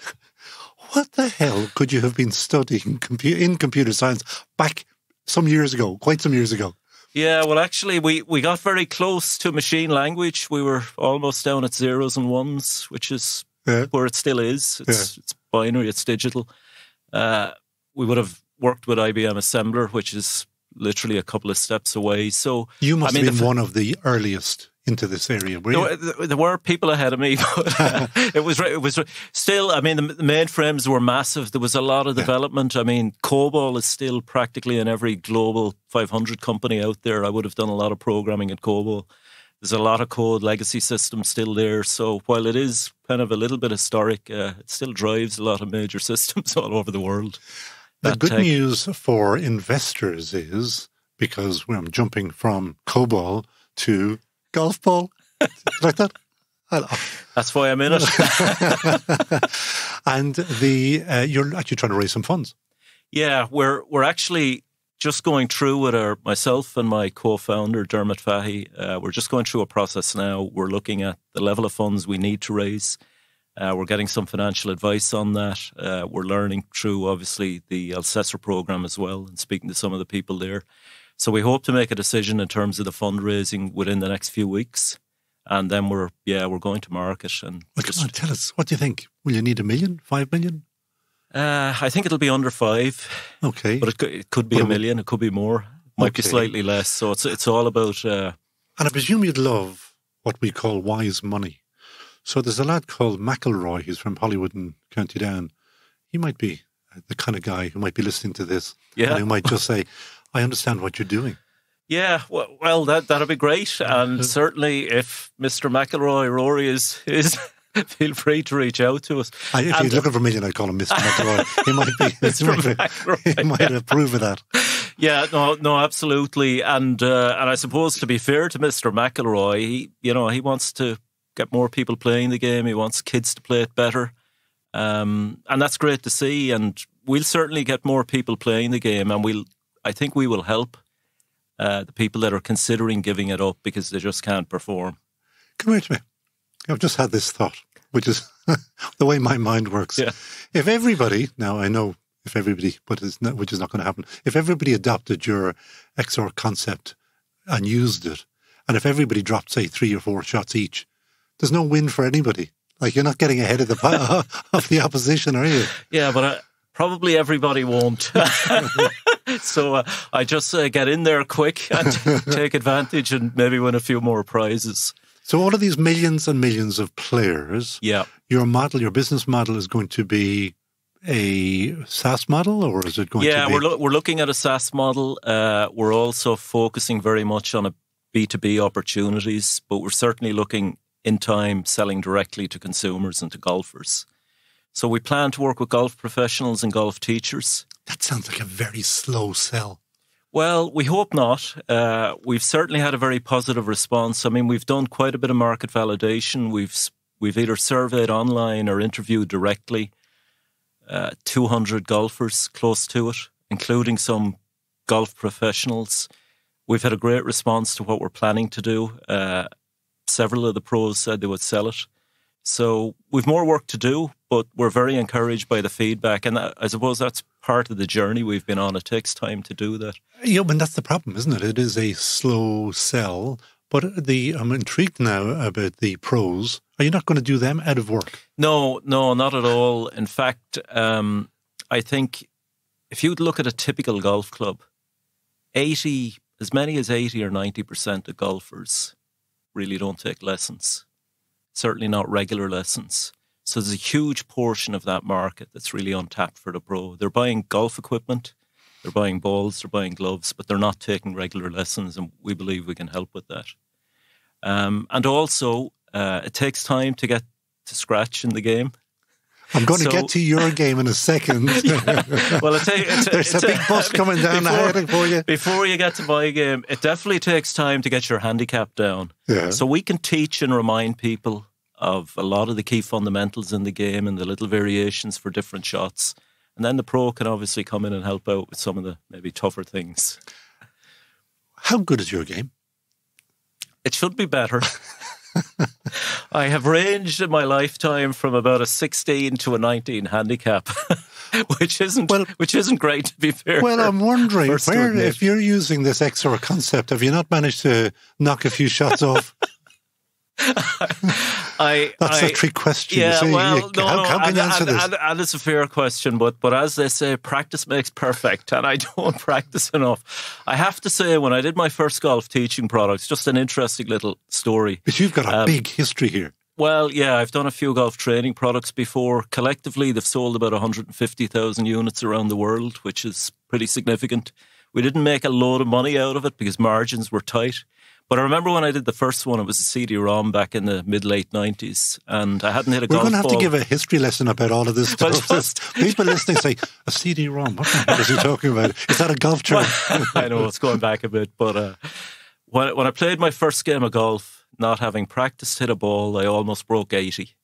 what the hell could you have been studying in computer science back quite some years ago? Yeah, well, actually, we got very close to machine language. We were almost down at zeros and ones, which is where it still is. It's binary, it's digital. We would have worked with IBM Assembler, which is literally a couple of steps away. So you must have been one of the earliest into this area, were you? There were people ahead of me, but it was still, I mean, the mainframes were massive. There was a lot of development. I mean, COBOL is still practically in every global 500 company out there. I would have done a lot of programming in COBOL. There's a lot of code, legacy systems still there. So while it is kind of a little bit historic, it still drives a lot of major systems all over the world. The good news for investors is, because I'm jumping from COBOL to golf ball, like that. That's why I'm in it. And you're actually trying to raise some funds. Yeah, we're actually just going through with myself and my co-founder, Dermot Fahy. We're just going through a process now. We're looking at the level of funds we need to raise. We're getting some financial advice on that. We're learning through, obviously, the Alcelsor program as well and speaking to some of the people there. So we hope to make a decision in terms of the fundraising within the next few weeks. And then we're going to market. And come on, tell us, what do you think? Will you need $1 million, 5 million? I think it'll be under 5. Okay. But it could be $1 million, it could be more. Might be slightly less. So it's all about... And I presume you'd love what we call wise money. So there's a lad called McElroy, he's from Hollywood and County Down. He might be the kind of guy who might be listening to this. Yeah. And who might just say, I understand what you're doing. Yeah, well, that'd be great. And certainly if Mr. McElroy, Rory is feel free to reach out to us. If he's looking for $1 million, I'd call him Mr. McElroy. He might be. He might approve of that. Yeah, no, absolutely. And I suppose, to be fair to Mr. McElroy, he wants to get more people playing the game. He wants kids to play it better. And that's great to see. And we'll certainly get more people playing the game. And I think we will help the people that are considering giving it up because they just can't perform. Come here to me. I've just had this thought, which is the way my mind works. Yeah. If everybody, now I know if everybody, but which is not going to happen, if everybody adopted your XR concept and used it, and if everybody dropped, say, 3 or 4 shots each, there's no win for anybody. Like, you're not getting ahead of the opposition, are you? Yeah, but probably everybody won't. So I just get in there quick and take advantage and maybe win a few more prizes. So all of these millions and millions of players, your business model is going to be a SaaS model, or is it going to be... Yeah, we're looking at a SaaS model. We're also focusing very much on B2B opportunities, but we're certainly looking in time selling directly to consumers and to golfers. So we plan to work with golf professionals and golf teachers. That sounds like a very slow sell. Well, we hope not. We've certainly had a very positive response. I mean, we've done quite a bit of market validation. We've either surveyed online or interviewed directly. 200 golfers close to it, including some golf professionals. We've had a great response to what we're planning to do. Several of the pros said they would sell it. So we've more work to do, but we're very encouraged by the feedback. And I suppose that's part of the journey we've been on. It takes time to do that. Yeah, but that's the problem, isn't it? It is a slow sell. But I'm intrigued now about the pros. Are you not going to do them out of work? No, not at all. In fact, I think if you look at a typical golf club, as many as 80 or 90% of golfers really don't take lessons. Certainly not regular lessons. So there's a huge portion of that market that's really untapped for the pro. They're buying golf equipment, they're buying balls, they're buying gloves, but they're not taking regular lessons, and we believe we can help with that. And also, it takes time to get to scratch in the game. I'm going to get to your game in a second. Well, there's a big bus coming down ahead for you. Before you get to my game, it definitely takes time to get your handicap down. Yeah. So we can teach and remind people of a lot of the key fundamentals in the game and the little variations for different shots. And then the pro can obviously come in and help out with some of the maybe tougher things. How good is your game? It should be better. I have ranged in my lifetime from about a 16 to a 19 handicap, which isn't great, to be fair. Well, I'm wondering, if you're using this XR concept, have you not managed to knock a few shots off? That's a trick question. Yeah, how can you answer this? And it's a fair question, but as they say, practice makes perfect, and I don't practice enough. I have to say, when I did my first golf teaching products, just an interesting little story. But you've got a big history here. Well, yeah, I've done a few golf training products before. Collectively, they've sold about 150,000 units around the world, which is pretty significant. We didn't make a load of money out of it because margins were tight. But I remember when I did the first one, it was a CD-ROM back in the mid-late 90s, and I hadn't hit a golf ball. We're going to have to give a history lesson about all of this stuff. People listening say, a CD-ROM, what the hell is he talking about? Is that a golf term? I know, it's going back a bit, but when I played my first game of golf, not having practiced hit a ball, I almost broke 80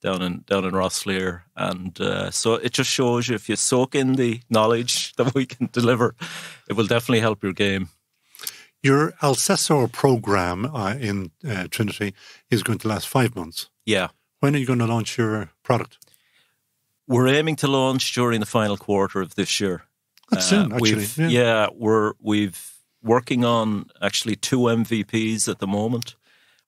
down in Rosslare. And so it just shows you, if you soak in the knowledge that we can deliver, it will definitely help your game. Your Alcessor program in Trinity is going to last 5 months. Yeah. When are you going to launch your product? We're aiming to launch during the final quarter of this year. That's soon, actually. We're working on actually 2 MVPs at the moment.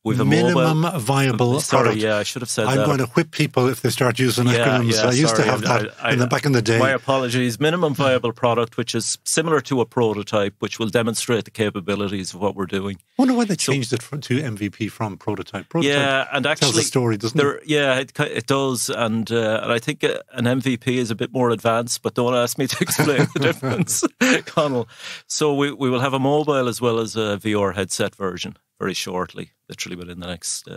We've a minimum viable product. Yeah, I should have said that. I'm going to whip people if they start using acronyms. I used to have that back in the day. My apologies. Minimum viable product, which is similar to a prototype, which will demonstrate the capabilities of what we're doing. I wonder why they changed it to MVP from prototype. Yeah, and actually tells a story, doesn't it? Yeah, it does. And I think an MVP is a bit more advanced, but don't ask me to explain the difference, Connell. So we will have a mobile as well as a VR headset version very shortly, literally within the next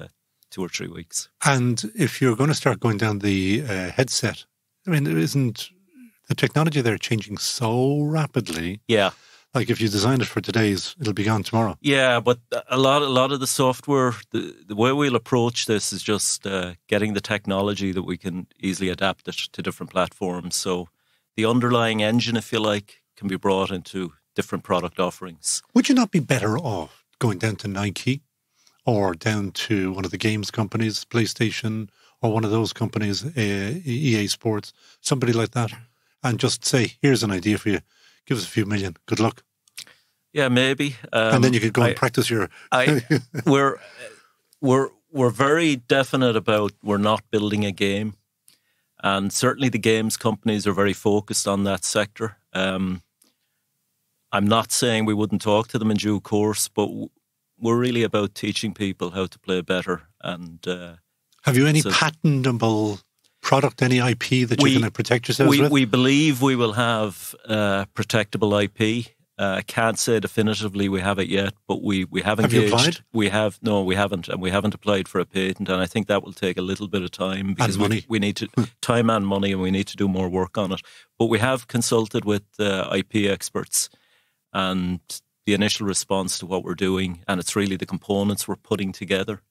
2 or 3 weeks. And if you're going to start going down the headset, I mean, isn't the technology there changing so rapidly? Yeah. Like if you design it for today's, it'll be gone tomorrow. Yeah, but a lot of the software, the way we'll approach this is just getting the technology that we can easily adapt it to different platforms. So the underlying engine, if you like, can be brought into different product offerings. Would you not be better off going down to Nike or down to one of the games companies, PlayStation, or one of those companies, EA Sports, somebody like that, and just say, here's an idea for you, give us a few million, good luck? Yeah, maybe. And then you could go and practice your... We're very definite about we're not building a game, and certainly the games companies are very focused on that sector. I'm not saying we wouldn't talk to them in due course, but we're really about teaching people how to play better. And have you any patentable product, any IP that you're going to protect yourselves with? We believe we will have protectable IP. I can't say definitively we have it yet, but we have engaged. Have you applied? No, we haven't, and we haven't applied for a patent. And I think that will take a little bit of time because we need to time and money, and we need to do more work on it. But we have consulted with IP experts. And the initial response to what we're doing, and it's really the components we're putting together,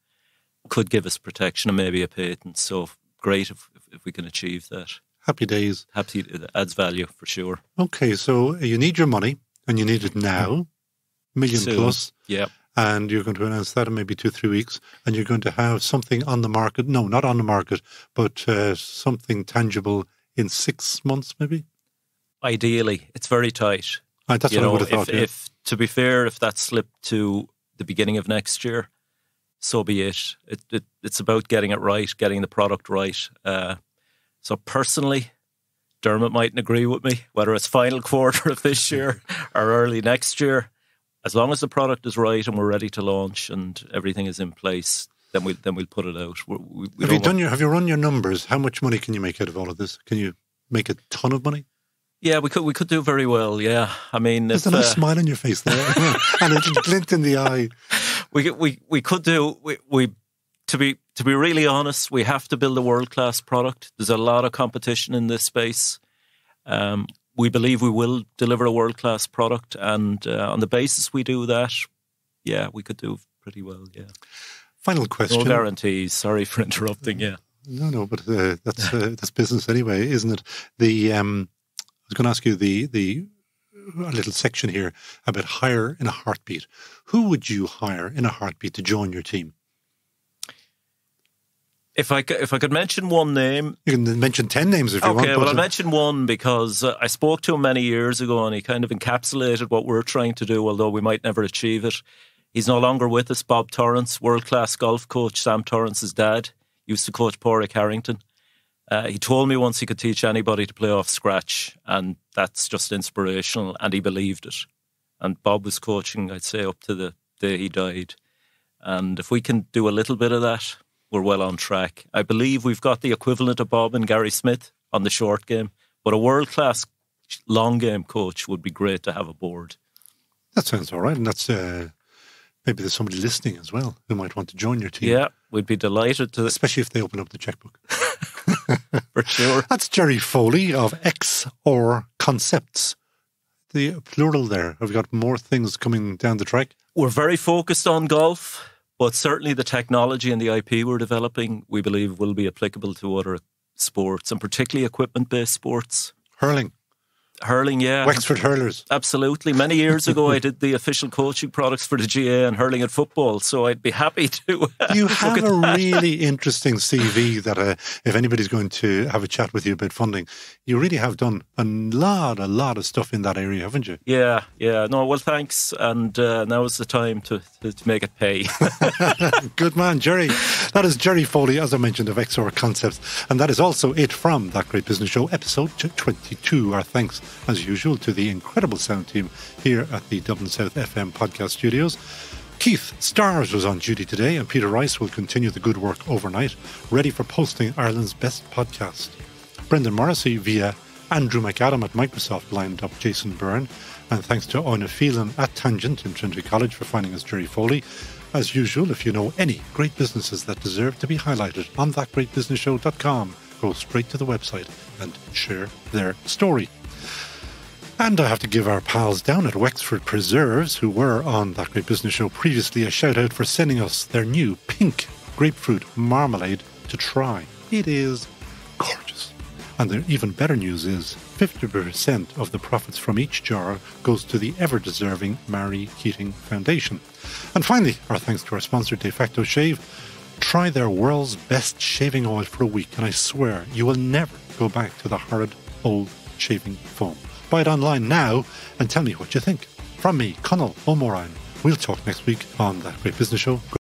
could give us protection and maybe a patent. So great if we can achieve that. Happy days. Happy, it adds value for sure. Okay, so you need your money, and you need it now, million Soon. plus. Yeah. And you're going to announce that in maybe 2-3 weeks, and you're going to have something on the market. No, not on the market, but something tangible in 6 months, maybe? Ideally, it's very tight. That's what I would have thought. If to be fair, if that slipped to the beginning of next year, so be it. It's about getting it right, getting the product right. So personally, Dermot mightn't agree with me, whether it's final quarter of this year or early next year. As long as the product is right and we're ready to launch and everything is in place, then we'll put it out. Have you run your numbers? How much money can you make out of all of this? Can you make a ton of money? Yeah, we could do very well. Yeah, I mean, there's a nice smile on your face there, and a little glint in the eye. We could do. To be really honest, we have to build a world-class product. There's a lot of competition in this space. We believe we will deliver a world-class product, and on the basis we do that, yeah, we could do pretty well, yeah. Final question. No guarantees. Sorry for interrupting, yeah. No, but that's business anyway, isn't it? I was going to ask you a little section here about hire in a heartbeat. Who would you hire in a heartbeat to join your team? If I could mention one name... You can mention 10 names if you want. Okay, well, I'll mention one because I spoke to him many years ago and he kind of encapsulated what we're trying to do, although we might never achieve it. He's no longer with us, Bob Torrance, world-class golf coach, Sam Torrance's dad. Used to coach Porrick Harrington. He told me once he could teach anybody to play off scratch, and that's just inspirational, and he believed it. And Bob was coaching, I'd say, up to the day he died. And if we can do a little bit of that, we're well on track. I believe we've got the equivalent of Bob and Gary Smith on the short game, but a world-class long game coach would be great to have aboard. That sounds all right, and that's maybe there's somebody listening as well who might want to join your team. Yeah, we'd be delighted to. Especially if they open up the checkbook. For sure. That's Jerry Foley of XOR Concepts. The plural there. Have we got more things coming down the track? We're very focused on golf, but certainly the technology and the IP we're developing, we believe will be applicable to other sports, and particularly equipment-based sports. Hurling, yeah. Wexford Hurlers. Absolutely. Many years ago, I did the official coaching products for the GA and hurling and football, so I'd be happy to You have a really interesting CV that if anybody's going to have a chat with you about funding, you really have done a lot of stuff in that area, haven't you? Yeah. No, well, thanks. And now is the time to make it pay. Good man, Jerry. That is Jerry Foley, as I mentioned, of XOR Concepts. And that is also it from That Great Business Show, episode 22. Our thanks, as usual, to the incredible sound team here at the Dublin South FM podcast studios. Keith Stars was on duty today, and Peter Rice will continue the good work overnight, ready for posting Ireland's best podcast. Brendan Morrissey via Andrew McAdam at Microsoft lined up Jason Byrne, and thanks to Oina Phelan at Tangent in Trinity College for finding us Jerry Foley. As usual, if you know any great businesses that deserve to be highlighted on thatgreatbusinessshow.com, go straight to the website and share their story. And I have to give our pals down at Wexford Preserves, who were on That Great Business Show previously, a shout out for sending us their new pink grapefruit marmalade to try. It is gorgeous. And the even better news is 50% of the profits from each jar goes to the ever-deserving Mary Keating Foundation. And finally, our thanks to our sponsor, De Facto Shave. Try their world's best shaving oil for a week, and I swear you will never go back to the horrid old shaving foam. Buy it online now and tell me what you think. From me, Conal O'Moran. We'll talk next week on That Great Business Show.